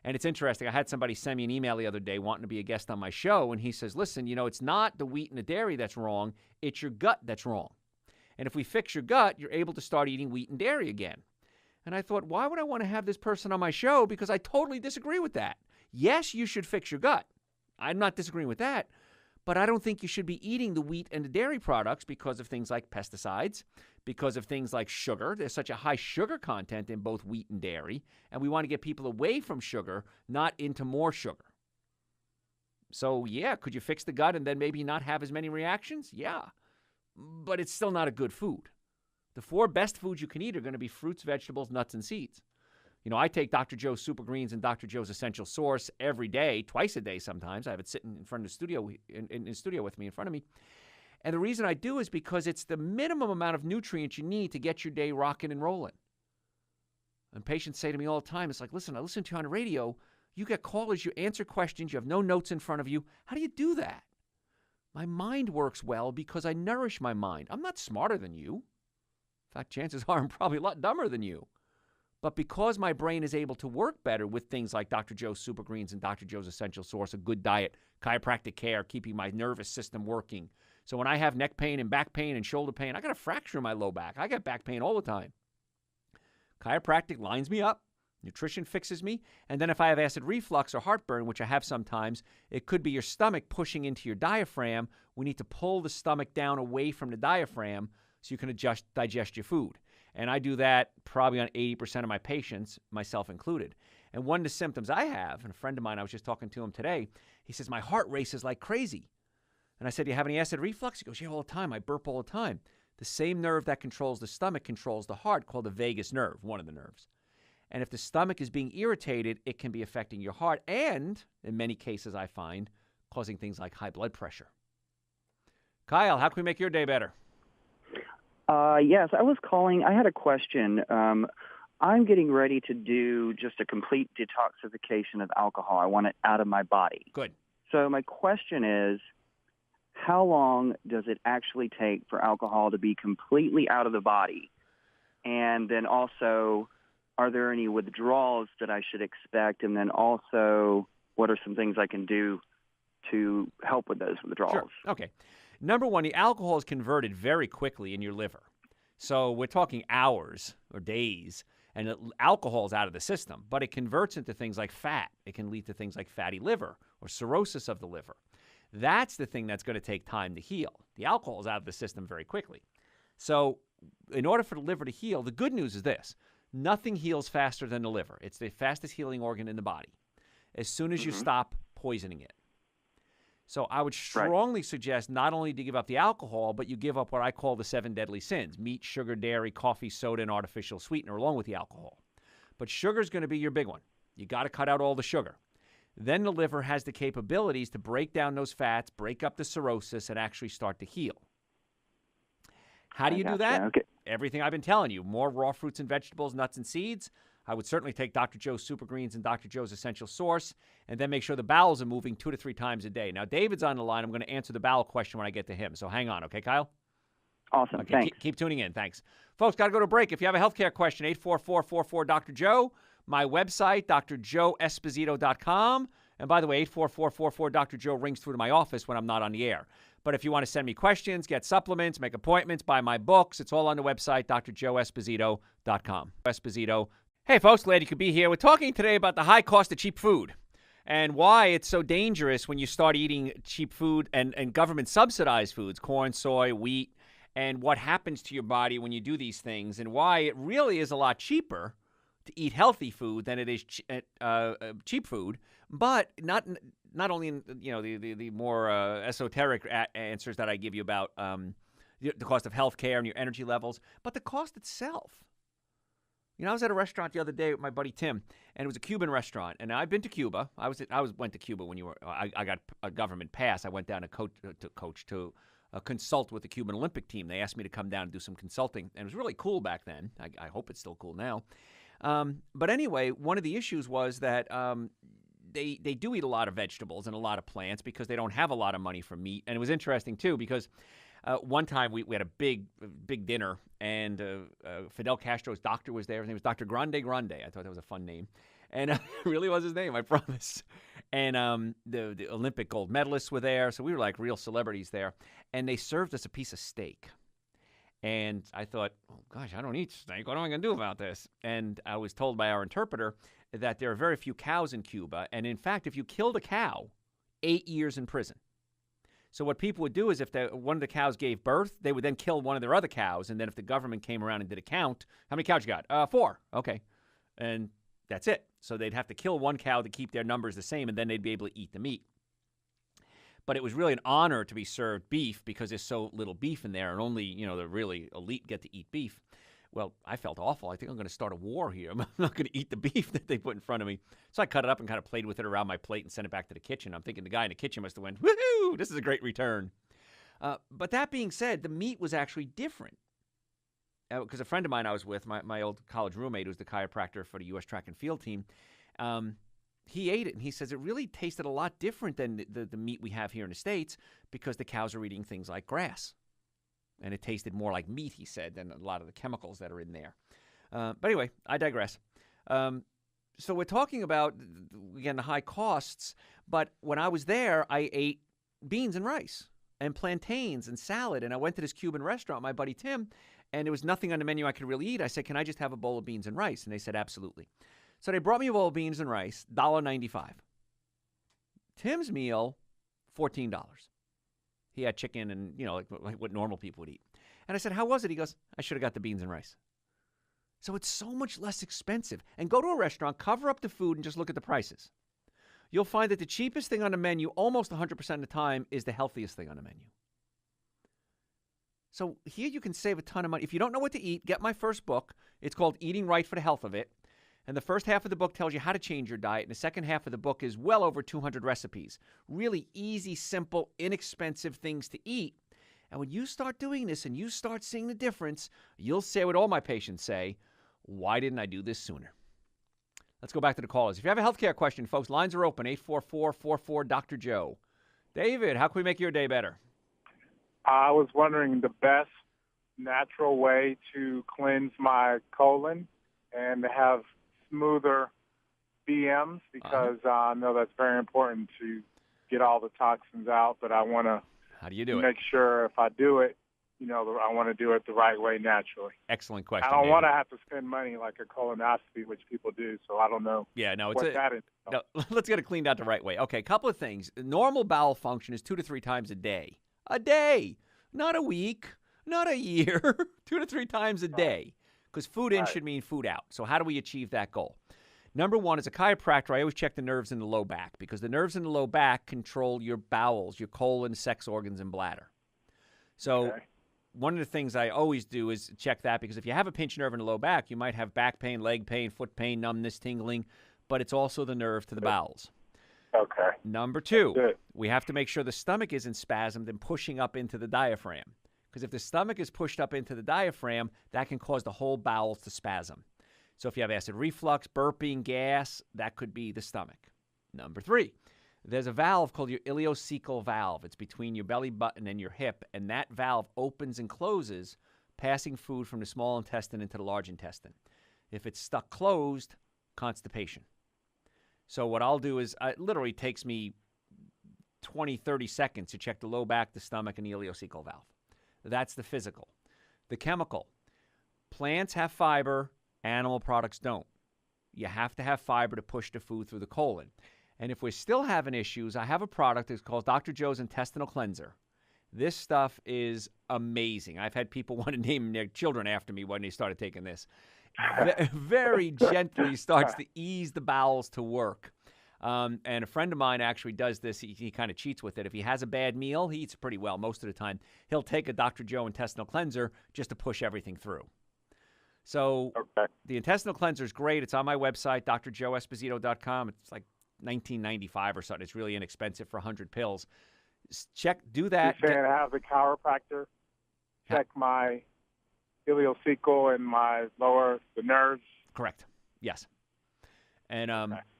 And it's interesting. I had somebody send me an email the other day wanting to be a guest on my show, and he says, listen, it's not the wheat and the dairy that's wrong. It's your gut that's wrong. And if we fix your gut, you're able to start eating wheat and dairy again. And I thought, why would I want to have this person on my show? Because I totally disagree with that. Yes, you should fix your gut. I'm not disagreeing with that. But I don't think you should be eating the wheat and the dairy products because of things like pesticides, because of things like sugar. There's such a high sugar content in both wheat and dairy, and we want to get people away from sugar, not into more sugar. So, yeah, could you fix the gut and then maybe not have as many reactions? Yeah, but it's still not a good food. The 4 best foods you can eat are going to be fruits, vegetables, nuts, and seeds. You know, I take Dr. Joe's Super Greens and Dr. Joe's Essential Source every day, twice a day sometimes. I have it sitting in front of the studio, in the studio with me, in front of me. And the reason I do is because it's the minimum amount of nutrients you need to get your day rocking and rolling. And patients say to me all the time, it's like, listen, I listen to you on the radio. You get callers, you answer questions, you have no notes in front of you. How do you do that? My mind works well because I nourish my mind. I'm not smarter than you. In fact, chances are I'm probably a lot dumber than you. But because my brain is able to work better with things like Dr. Joe's Super Greens and Dr. Joe's Essential Source, a good diet, chiropractic care, keeping my nervous system working. So when I have neck pain and back pain and shoulder pain, I got a fracture in my low back. I get back pain all the time. Chiropractic lines me up. Nutrition fixes me. And then if I have acid reflux or heartburn, which I have sometimes, it could be your stomach pushing into your diaphragm. We need to pull the stomach down away from the diaphragm so you can digest your food. And I do that probably on 80% of my patients, myself included. And one of the symptoms I have, and a friend of mine, I was just talking to him today, he says, my heart races like crazy. And I said, do you have any acid reflux? He goes, yeah, all the time. I burp all the time. The same nerve that controls the stomach controls the heart, called the vagus nerve, one of the nerves. And if the stomach is being irritated, it can be affecting your heart and, in many cases I find, causing things like high blood pressure. Kyle, how can we make your day better? Yes, I was calling. I had a question. I'm getting ready to do just a complete detoxification of alcohol. I want it out of my body. Good. So my question is, how long does it actually take for alcohol to be completely out of the body? And then also, are there any withdrawals that I should expect? And then also, what are some things I can do to help with those withdrawals? Sure. Okay. Number one, the alcohol is converted very quickly in your liver. So we're talking hours or days, and alcohol is out of the system, but it converts into things like fat. It can lead to things like fatty liver or cirrhosis of the liver. That's the thing that's going to take time to heal. The alcohol is out of the system very quickly. So in order for the liver to heal, the good news is this. Nothing heals faster than the liver. It's the fastest healing organ in the body as soon as you stop poisoning it. So I would strongly suggest not only to give up the alcohol, but you give up what I call the 7 deadly sins: meat, sugar, dairy, coffee, soda, and artificial sweetener, along with the alcohol. But sugar is going to be your big one. You got to cut out all the sugar. Then the liver has the capabilities to break down those fats, break up the cirrhosis, and actually start to heal. How do you do that? Okay. Everything I've been telling you. More raw fruits and vegetables, nuts and seeds. I would certainly take Dr. Joe's Super Greens and Dr. Joe's Essential Source, and then make sure the bowels are moving 2 to 3 times a day. Now, David's on the line. I'm going to answer the bowel question when I get to him. So hang on, okay, Kyle? Awesome. Okay, Thanks. keep tuning in. Thanks. Folks, got to go to break. If you have a healthcare question, 844-44-Dr. My website, drjoeesposito.com. And by the way, 844-44-Dr. Joe rings through to my office when I'm not on the air. But if you want to send me questions, get supplements, make appointments, buy my books, it's all on the website, drjoeesposito.com. Esposito. Hey, folks, glad you could be here. We're talking today about the high cost of cheap food and why it's so dangerous when you start eating cheap food and government-subsidized foods, corn, soy, wheat, and what happens to your body when you do these things, and why it really is a lot cheaper to eat healthy food than it is cheap food, but not only in, the more esoteric answers that I give you about the cost of health care and your energy levels, but the cost itself. I was at a restaurant the other day with my buddy Tim, and it was a Cuban restaurant. And I've been to Cuba. I went to Cuba when I got a government pass. I went down to consult with the Cuban Olympic team. They asked me to come down and do some consulting, and it was really cool back then. I hope it's still cool now. But anyway, one of the issues was that they do eat a lot of vegetables and a lot of plants because they don't have a lot of money for meat. And it was interesting too because one time we had a big dinner, and Fidel Castro's doctor was there. His name was Dr. Grande. I thought that was a fun name. And it really was his name, I promise. And the Olympic gold medalists were there, so we were like real celebrities there. And they served us a piece of steak. And I thought, oh, gosh, I don't eat steak. What am I going to do about this? And I was told by our interpreter that there are very few cows in Cuba. And in fact, if you killed a cow, 8 years in prison. So what people would do is if one of the cows gave birth, they would then kill one of their other cows. And then if the government came around and did a count, how many cows you got? 4. Okay. And that's it. So they'd have to kill one cow to keep their numbers the same, and then they'd be able to eat the meat. But it was really an honor to be served beef because there's so little beef in there, and only, the really elite get to eat beef. Well, I felt awful. I think I'm going to start a war here. I'm not going to eat the beef that they put in front of me. So I cut it up and kind of played with it around my plate and sent it back to the kitchen. I'm thinking the guy in the kitchen must have went, woohoo, this is a great return. But that being said, the meat was actually different. Because a friend of mine I was with, my old college roommate, who's the chiropractor for the U.S. track and field team, he ate it, and he says it really tasted a lot different than the meat we have here in the States because the cows are eating things like grass. And it tasted more like meat, he said, than a lot of the chemicals that are in there. But anyway, I digress. So we're talking about, again, the high costs. But when I was there, I ate beans and rice and plantains and salad. And I went to this Cuban restaurant, my buddy Tim, and there was nothing on the menu I could really eat. I said, can I just have a bowl of beans and rice? And they said, absolutely. So they brought me a bowl of beans and rice, $1.95. Tim's meal, $14. He had chicken and, like what normal people would eat. And I said, how was it? He goes, I should have got the beans and rice. So it's so much less expensive. And go to a restaurant, cover up the food, and just look at the prices. You'll find that the cheapest thing on the menu, almost 100% of the time, is the healthiest thing on the menu. So here you can save a ton of money. If you don't know what to eat, get my first book. It's called Eating Right for the Health of It. And the first half of the book tells you how to change your diet. And the second half of the book is well over 200 recipes. Really easy, simple, inexpensive things to eat. And when you start doing this and you start seeing the difference, you'll say what all my patients say, why didn't I do this sooner? Let's go back to the callers. If you have a healthcare question, folks, lines are open, 844-44-Dr. Joe. David, how can we make your day better? I was wondering the best natural way to cleanse my colon and to have smoother BMs because I know that's very important to get all the toxins out, but I want to How do you do make sure if I do it, I want to do it the right way naturally. Excellent question. I don't David. want to have to spend money like a colonoscopy, which people do, so I don't know what that is. No, let's get it cleaned out the right way. Okay, a couple of things. Normal bowel function is 2 to 3 times a day. A day, not a week, not a year, 2 to 3 times a day. Because food in should mean food out. So how do we achieve that goal? Number one, as a chiropractor, I always check the nerves in the low back because the nerves in the low back control your bowels, your colon, sex organs, and bladder. So one of the things I always do is check that because if you have a pinched nerve in the low back, you might have back pain, leg pain, foot pain, numbness, tingling, but it's also the nerve to the bowels. Okay. Number two, we have to make sure the stomach isn't spasmed and pushing up into the diaphragm. Because if the stomach is pushed up into the diaphragm, that can cause the whole bowels to spasm. So if you have acid reflux, burping, gas, that could be the stomach. Number three, there's a valve called your ileocecal valve. It's between your belly button and your hip, and that valve opens and closes, passing food from the small intestine into the large intestine. If it's stuck closed, constipation. So what I'll do is it literally takes me 20, 30 seconds to check the low back, the stomach, and the ileocecal valve. That's the physical. The chemical. Plants have fiber, animal products don't. You have to have fiber to push the food through the colon. And if we're still having issues, I have a product that's called Dr. Joe's Intestinal Cleanser. This stuff is amazing. I've had people want to name their children after me when they started taking this. Very gently starts to ease the bowels to work. And a friend of mine actually does this. He kind of cheats with it. If he has a bad meal, he eats pretty well most of the time. He'll take a Dr. Joe intestinal cleanser just to push everything through. So the intestinal cleanser is great. It's on my website, drjoeesposito.com. It's like $19.95 or something. It's really inexpensive for 100 pills. Do that. You're saying have the chiropractor check my ileocecal and the nerves? Correct. Yes. And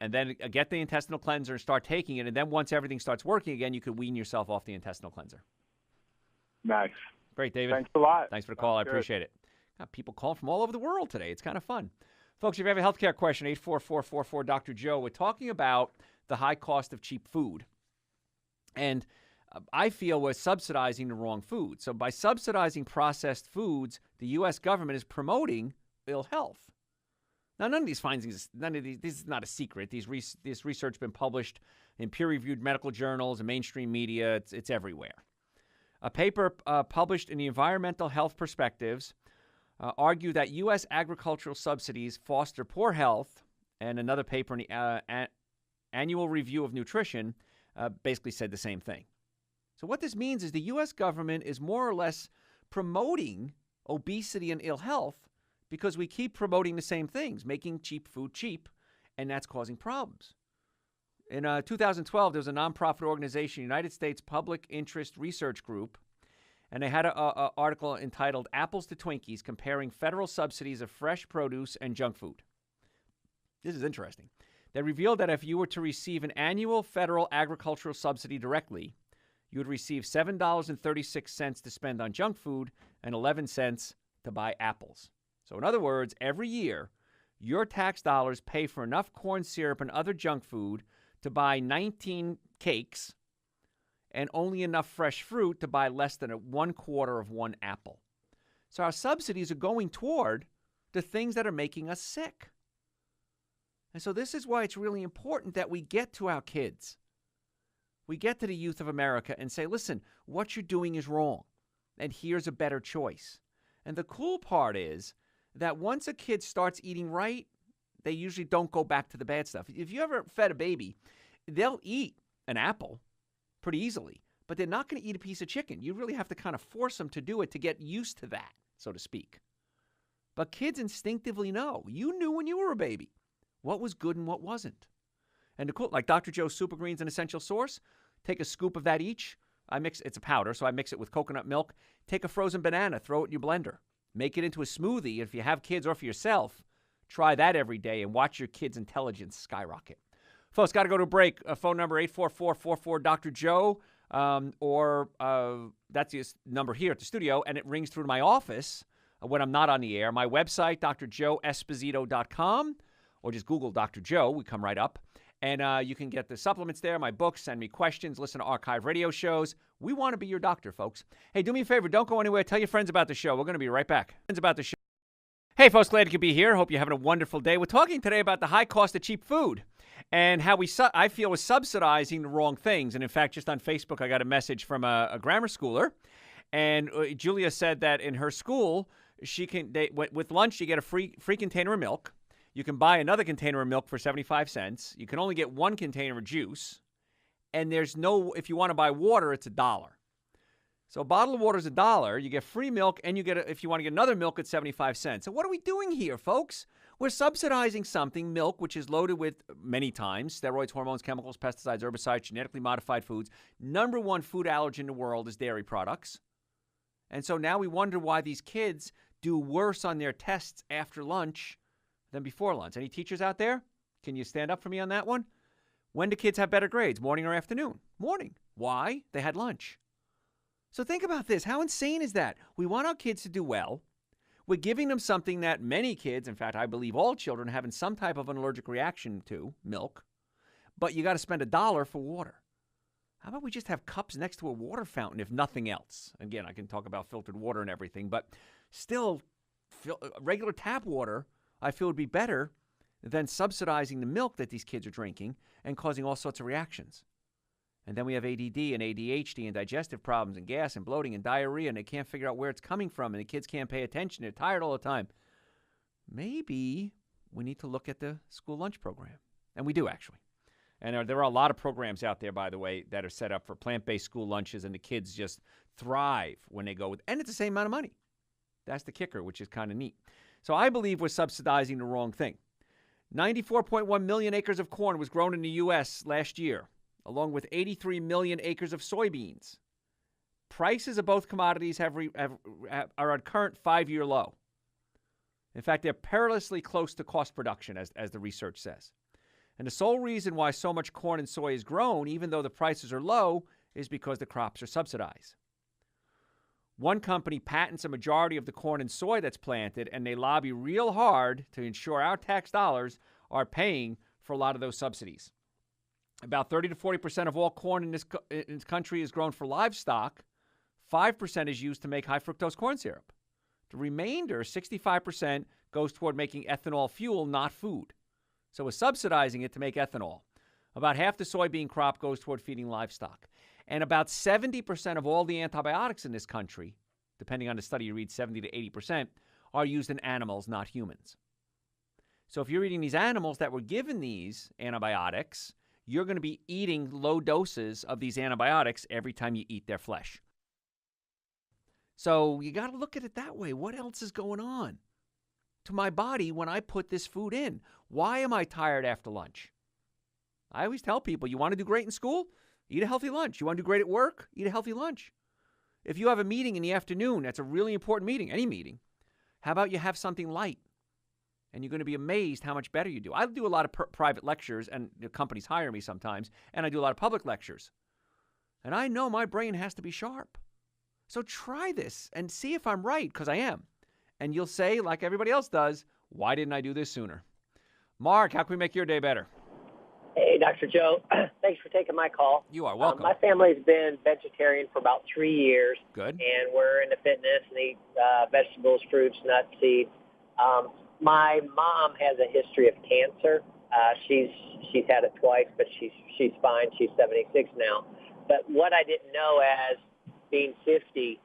then get the intestinal cleanser and start taking it. And then once everything starts working again, you could wean yourself off the intestinal cleanser. Nice. Great, David. Thanks a lot. Thanks for the call. I appreciate it. Got people calling from all over the world today. It's kind of fun. Folks, if you have a healthcare question, 844-44-Dr. Joe. We're talking about the high cost of cheap food. And I feel we're subsidizing the wrong food. So by subsidizing processed foods, the U.S. government is promoting ill health. Now, none of these findings, this is not a secret. This research has been published in peer-reviewed medical journals and mainstream media. It's everywhere. A paper published in the Environmental Health Perspectives argue that U.S. agricultural subsidies foster poor health, and another paper in the Annual Review of Nutrition basically said the same thing. So what this means is the U.S. government is more or less promoting obesity and ill health because we keep promoting the same things, making cheap food cheap, and that's causing problems. In 2012, there was a nonprofit organization, United States Public Interest Research Group, and they had an article entitled Apples to Twinkies, Comparing Federal Subsidies of Fresh Produce and Junk Food. This is interesting. They revealed that if you were to receive an annual federal agricultural subsidy directly, you would receive $7.36 to spend on junk food and 11 cents to buy apples. So in other words, every year, your tax dollars pay for enough corn syrup and other junk food to buy 19 cakes and only enough fresh fruit to buy less than 1/4 of one apple. So our subsidies are going toward the things that are making us sick. And so this is why it's really important that we get to our kids. We get to the youth of America and say, listen, what you're doing is wrong, and here's a better choice. And the cool part is that once a kid starts eating right, they usually don't go back to the bad stuff. If you ever fed a baby, they'll eat an apple pretty easily, but they're not going to eat a piece of chicken. You really have to kind of force them to do it to get used to that, so to speak. But kids instinctively know. You knew when you were a baby what was good and what wasn't. And the cool, like Dr. Joe's Super Greens, an essential source, take a scoop of that each. It's a powder, so I mix it with coconut milk. Take a frozen banana, throw it in your blender. Make it into a smoothie. If you have kids or for yourself, try that every day and watch your kids' intelligence skyrocket. Folks, got to go to a break. Phone number 844-44-Dr. Joe, that's his number here at the studio, and it rings through to my office when I'm not on the air. My website, drjoeesposito.com, or just Google Dr. Joe. We come right up. And you can get the supplements there, my books, send me questions, listen to archive radio shows. We want to be your doctor, folks. Hey, do me a favor. Don't go anywhere. Tell your friends about the show. We're going to be right back. Friends about the show. Hey, folks. Glad you could be here. Hope you're having a wonderful day. We're talking today about the high cost of cheap food and how I feel we're subsidizing the wrong things. And, in fact, just on Facebook, I got a message from a grammar schooler. And Julia said that in her school, with lunch, you get a free container of milk. You can buy another container of milk for 75 cents. You can only get one container of juice. And if you want to buy water, it's $1. So a bottle of water is $1. You get free milk, and if you want to get another milk, it's 75 cents. So what are we doing here, folks? We're subsidizing something, milk, which is loaded with, many times, steroids, hormones, chemicals, pesticides, herbicides, genetically modified foods. Number one food allergen in the world is dairy products. And so now we wonder why these kids do worse on their tests after lunch than before lunch. Any teachers out there? Can you stand up for me on that one? When do kids have better grades, morning or afternoon? Morning. Why? They had lunch. So think about this. How insane is that? We want our kids to do well. We're giving them something that many kids, in fact, I believe all children, have in some type of an allergic reaction to, milk. But you got to spend $1 for water. How about we just have cups next to a water fountain, if nothing else? Again, I can talk about filtered water and everything, but still, regular tap water, I feel would be better than subsidizing the milk that these kids are drinking and causing all sorts of reactions. And then we have ADD and ADHD and digestive problems and gas and bloating and diarrhea, and they can't figure out where it's coming from, and the kids can't pay attention. They're tired all the time. Maybe we need to look at the school lunch program. And we do, actually. And there are a lot of programs out there, by the way, that are set up for plant-based school lunches, and the kids just thrive when they go with, and it's the same amount of money. That's the kicker, which is kind of neat. So I believe we're subsidizing the wrong thing. 94.1 million acres of corn was grown in the U.S. last year, along with 83 million acres of soybeans. Prices of both commodities are at current 5-year low. In fact, they're perilously close to cost production, as the research says. And the sole reason why so much corn and soy is grown, even though the prices are low, is because the crops are subsidized. One company patents a majority of the corn and soy that's planted, and they lobby real hard to ensure our tax dollars are paying for a lot of those subsidies. About 30 to 40% of all corn in this country is grown for livestock. 5% is used to make high fructose corn syrup. The remainder, 65%, goes toward making ethanol fuel, not food. So we're subsidizing it to make ethanol. About half the soybean crop goes toward feeding livestock. And about 70% of all the antibiotics in this country, depending on the study you read, 70 to 80%, are used in animals, not humans. So if you're eating these animals that were given these antibiotics, you're going to be eating low doses of these antibiotics every time you eat their flesh. So you got to look at it that way. What else is going on to my body when I put this food in? Why am I tired after lunch? I always tell people, you want to do great in school? Eat a healthy lunch. You want to do great at work? Eat a healthy lunch. If you have a meeting in the afternoon, that's a really important meeting, any meeting, how about you have something light? And you're going to be amazed how much better you do. I do a lot of private lectures, and companies hire me sometimes, and I do a lot of public lectures. And I know my brain has to be sharp. So try this and see if I'm right, because I am. And you'll say, like everybody else does, why didn't I do this sooner? Mark, how can we make your day better? Hey, Dr. Joe. Thanks for taking my call. You are welcome. My family's been vegetarian for about 3 years. Good. And we're into fitness and eat vegetables, fruits, nuts, seeds. My mom has a history of cancer. She's had it twice, but she's fine. She's 76 now. But what I didn't know, as being 50,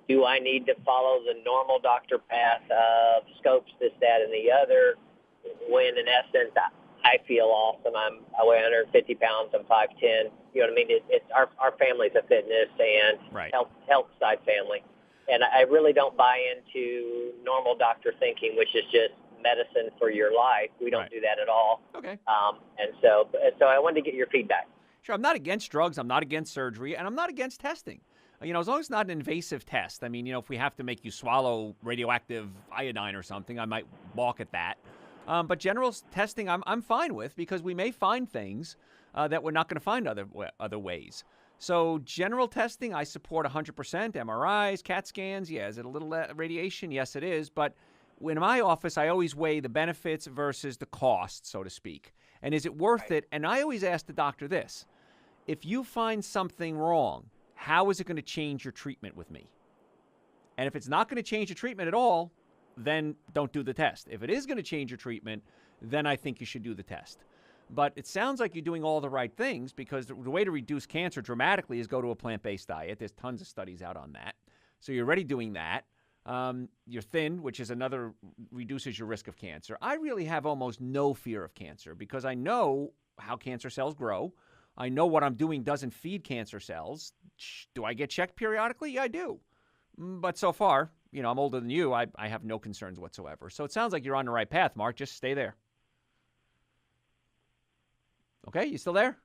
do I need to follow the normal doctor path of scopes, this, that, and the other, when in essence I feel awesome. I weigh 150 pounds. I'm 5'10". You know what I mean? It's our family's a fitness and health side family. And I really don't buy into normal doctor thinking, which is just medicine for your life. We don't do that at all. Okay. And so I wanted to get your feedback. Sure. I'm not against drugs. I'm not against surgery. And I'm not against testing. As long as it's not an invasive test. I mean, if we have to make you swallow radioactive iodine or something, I might balk at that. But general testing, I'm fine with, because we may find things that we're not going to find other ways. So general testing, I support 100%. MRIs, CAT scans, yeah. Is it a little radiation? Yes, it is. But in my office, I always weigh the benefits versus the cost, so to speak. And is it worth it? And I always ask the doctor this. If you find something wrong, how is it going to change your treatment with me? And if it's not going to change your treatment at all, then don't do the test. If it is going to change your treatment, then I think you should do the test. But it sounds like you're doing all the right things, because the way to reduce cancer dramatically is go to a plant-based diet. There's tons of studies out on that. So you're already doing that. You're thin, which is another, reduces your risk of cancer. I really have almost no fear of cancer, because I know how cancer cells grow. I know what I'm doing doesn't feed cancer cells. Do I get checked periodically? Yeah, I do. But so far, I'm older than you. I have no concerns whatsoever. So it sounds like you're on the right path, Mark. Just stay there. Okay, you still there?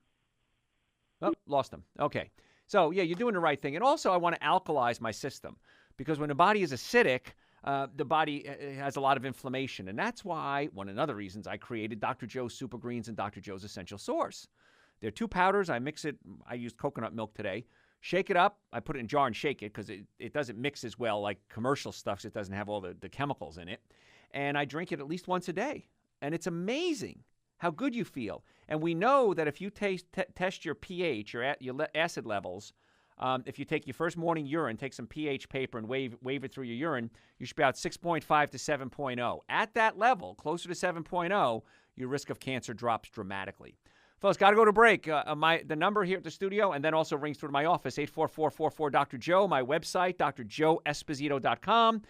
Oh, lost him. Okay. So, yeah, you're doing the right thing. And also, I want to alkalize my system, because when the body is acidic, the body has a lot of inflammation. And that's why, one of the other reasons, I created Dr. Joe's Super Greens and Dr. Joe's Essential Source. They're 2 powders. I mix it. I used coconut milk today. Shake it up. I put it in a jar and shake it, because it doesn't mix as well like commercial stuff. So it doesn't have all the chemicals in it. And I drink it at least once a day. And it's amazing how good you feel. And we know that if you test your pH, your acid levels, if you take your first morning urine, take some pH paper and wave it through your urine, you should be about 6.5 to 7.0. At that level, closer to 7.0, your risk of cancer drops dramatically. Folks, got to go to break. The number here at the studio, and then also rings through to my office, 844-44-Dr. Joe, my website, drjoeesposito.com.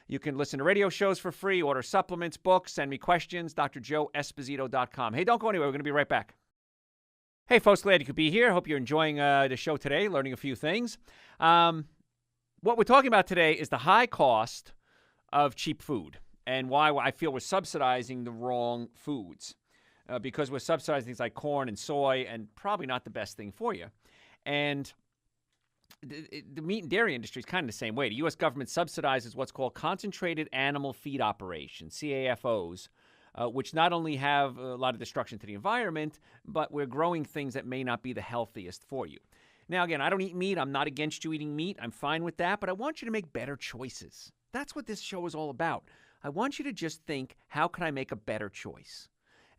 You can listen to radio shows for free, order supplements, books, send me questions, drjoeesposito.com. Hey, don't go anywhere. We're going to be right back. Hey, folks, glad you could be here. Hope you're enjoying the show today, learning a few things. What we're talking about today is the high cost of cheap food, and why I feel we're subsidizing the wrong foods. Because we're subsidizing things like corn and soy, and probably not the best thing for you. And the meat and dairy industry is kind of the same way. The U.S. government subsidizes what's called concentrated animal feed operations, CAFOs, which not only have a lot of destruction to the environment, but we're growing things that may not be the healthiest for you. Now, again, I don't eat meat. I'm not against you eating meat. I'm fine with that. But I want you to make better choices. That's what this show is all about. I want you to just think, how can I make a better choice?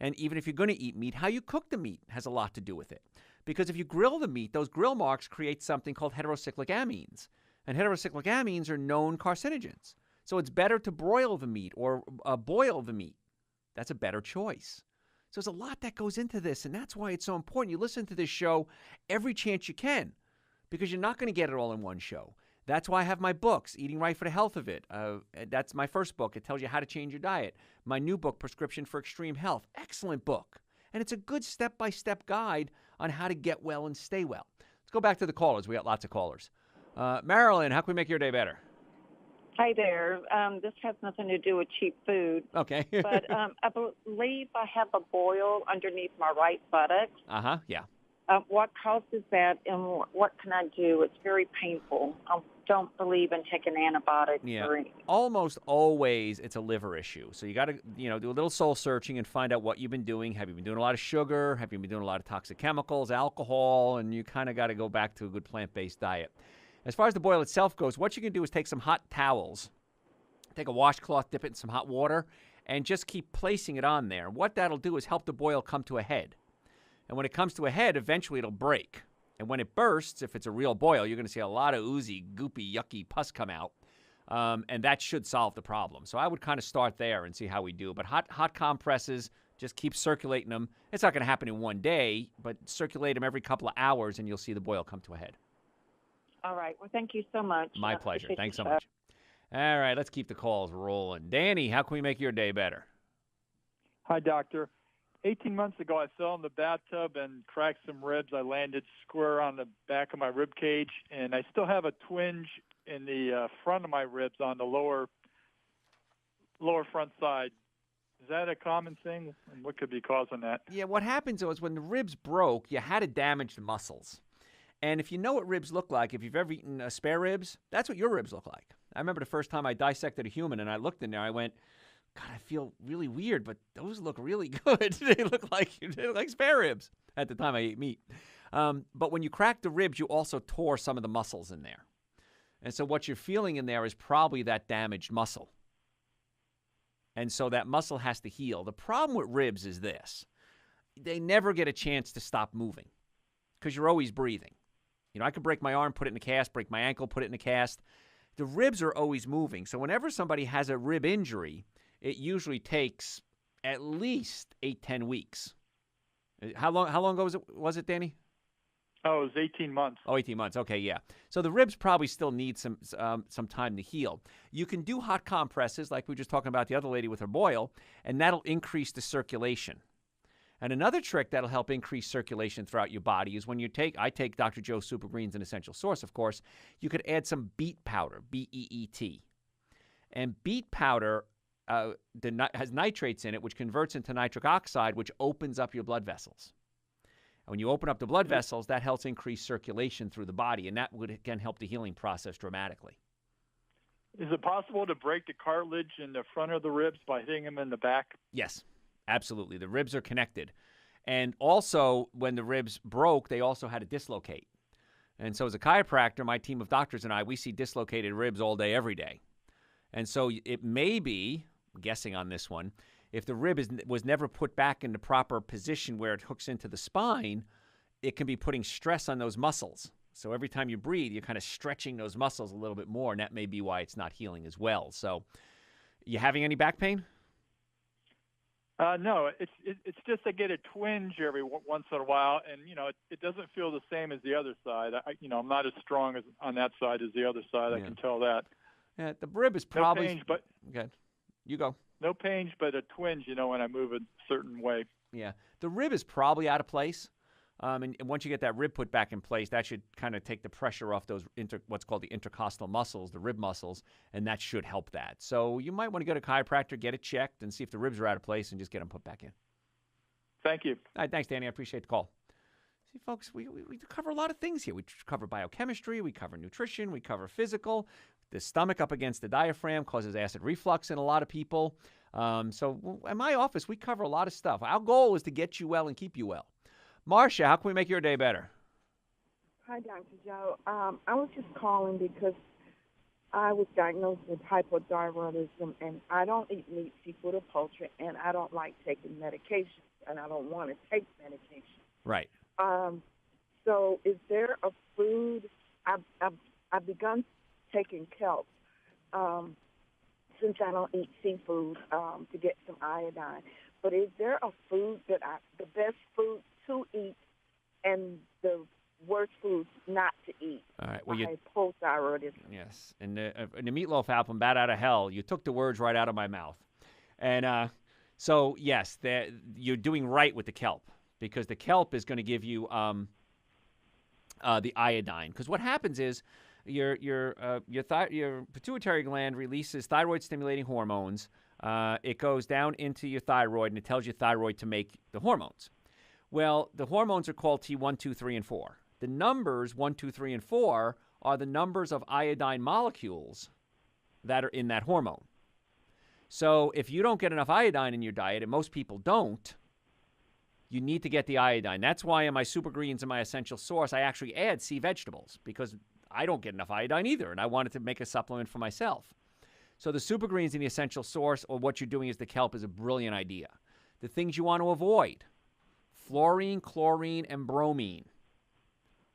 And even if you're going to eat meat, how you cook the meat has a lot to do with it. Because if you grill the meat, those grill marks create something called heterocyclic amines. And heterocyclic amines are known carcinogens. So it's better to broil the meat or boil the meat. That's a better choice. So there's a lot that goes into this, and that's why it's so important. You listen to this show every chance you can, because you're not going to get it all in one show. That's why I have my books, Eating Right for the Health of It. That's my first book. It tells you how to change your diet. My new book, Prescription for Extreme Health. Excellent book. And it's a good step-by-step guide on how to get well and stay well. Let's go back to the callers. We got lots of callers. Marilyn, how can we make your day better? Hi there. This has nothing to do with cheap food. Okay. But I believe I have a boil underneath my right buttock. Uh-huh, yeah. What causes that, and what can I do? It's very painful. I don't believe in taking antibiotics or anything. Almost always it's a liver issue. So you got to, do a little soul searching and find out what you've been doing. Have you been doing a lot of sugar? Have you been doing a lot of toxic chemicals, alcohol? And you kind of got to go back to a good plant-based diet. As far as the boil itself goes, what you can do is take some hot towels, take a washcloth, dip it in some hot water, and just keep placing it on there. What that'll do is help the boil come to a head. And when it comes to a head, eventually it'll break. And when it bursts, if it's a real boil, you're going to see a lot of oozy, goopy, yucky pus come out. And that should solve the problem. So I would kind of start there and see how we do. But hot compresses, just keep circulating them. It's not going to happen in one day, but circulate them every couple of hours and you'll see the boil come to a head. All right. Well, thank you so much. My pleasure. Thanks so much. All right, let's keep the calls rolling. Danny, how can we make your day better? Hi, doctor. 18 months ago, I fell in the bathtub and cracked some ribs. I landed square on the back of my rib cage, and I still have a twinge in the front of my ribs on the lower front side. Is that a common thing? And what could be causing that? Yeah, what happens is when the ribs broke, you had to damage the muscles. And if you know what ribs look like, if you've ever eaten spare ribs, that's what your ribs look like. I remember the first time I dissected a human, and I looked in there, I went, God, I feel really weird, but those look really good. They look like spare ribs at the time I ate meat. But when you cracked the ribs, you also tore some of the muscles in there. And so what you're feeling in there is probably that damaged muscle. And so that muscle has to heal. The problem with ribs is this. They never get a chance to stop moving because you're always breathing. I could break my arm, put it in a cast, break my ankle, put it in a cast. The ribs are always moving. So whenever somebody has a rib injury, it usually takes at least 8-10 weeks. How long ago was it, Danny? Oh, it was 18 months. Oh, 18 months. Okay, yeah. So the ribs probably still need some time to heal. You can do hot compresses like we were just talking about the other lady with her boil, and that'll increase the circulation. And another trick that'll help increase circulation throughout your body is when I take Dr. Joe Super Greens, an essential source, of course, you could add some beet powder, B-E-E-T. And beet powder has nitrates in it, which converts into nitric oxide, which opens up your blood vessels. And when you open up the blood vessels, that helps increase circulation through the body, and that would, again, help the healing process dramatically. Is it possible to break the cartilage in the front of the ribs by hitting them in the back? Yes, absolutely. The ribs are connected. And also, when the ribs broke, they also had to dislocate. And so as a chiropractor, my team of doctors and I, we see dislocated ribs all day, every day. And so it may be, I'm guessing on this one, if the rib was never put back in the proper position where it hooks into the spine, it can be putting stress on those muscles. So every time you breathe, you're kind of stretching those muscles a little bit more, and that may be why it's not healing as well. So you having any back pain? No, it's just I get a twinge every once in a while, and it doesn't feel the same as the other side. I'm not as strong on that side as the other side. Yeah. I can tell that. Yeah, the rib is probably. No pain, but okay, you go. No pain, but a twinge. When I move a certain way. Yeah, the rib is probably out of place, and once you get that rib put back in place, that should kind of take the pressure off those what's called the intercostal muscles, the rib muscles, and that should help that. So you might want to go to a chiropractor, get it checked, and see if the ribs are out of place, and just get them put back in. Thank you. All right, thanks, Danny. I appreciate the call. See, folks, we cover a lot of things here. We cover biochemistry, we cover nutrition, we cover physical. The stomach up against the diaphragm causes acid reflux in a lot of people. So in my office, we cover a lot of stuff. Our goal is to get you well and keep you well. Marcia, how can we make your day better? Hi, Dr. Joe. I was just calling because I was diagnosed with hypothyroidism, and I don't eat meat, seafood, or poultry, and I don't like taking medication, and I don't want to take medication. Right. So is there a food? I've begun taking kelp since I don't eat seafood to get some iodine. But is there a food the best food to eat and the worst food not to eat? All right. Well, hypothyroidism. Yes. And in the Meatloaf album, Bat Out of Hell, you took the words right out of my mouth. And so, yes, you're doing right with the kelp, because the kelp is going to give you the iodine. Because what happens is your pituitary gland releases thyroid-stimulating hormones. It goes down into your thyroid, and it tells your thyroid to make the hormones. Well, the hormones are called T1, 2, 3, and 4. The numbers 1, 2, 3, and 4 are the numbers of iodine molecules that are in that hormone. So if you don't get enough iodine in your diet, and most people don't, you need to get the iodine. That's why in my Super Greens and my Essential Source, I actually add sea vegetables, because I don't get enough iodine either, and I wanted to make a supplement for myself. So the Super Greens and the Essential Source, or what you're doing is the kelp, is a brilliant idea. The things you want to avoid: fluorine, chlorine, and bromine.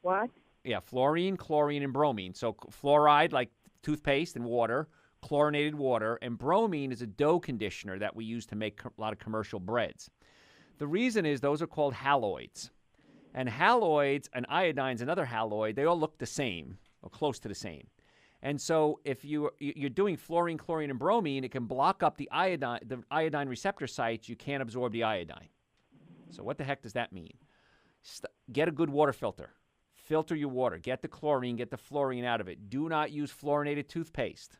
What? Yeah, fluorine, chlorine, and bromine. So fluoride, like toothpaste and water, chlorinated water, and bromine is a dough conditioner that we use to make a lot of commercial breads. The reason is those are called haloids. And haloids and iodine's another haloid, they all look the same, or close to the same. And so if you're doing fluorine, chlorine, and bromine, it can block up the iodine receptor sites. You can't absorb the iodine. So what the heck does that mean? Get a good water filter. Filter your water. Get the chlorine, get the fluorine out of it. Do not use fluorinated toothpaste.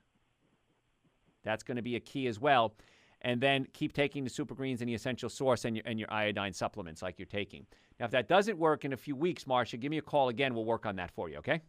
That's going to be a key as well. And then keep taking the Super Greens and the Essential Source and your iodine supplements like you're taking. Now, if that doesn't work in a few weeks, Marcia, give me a call again. We'll work on that for you, okay?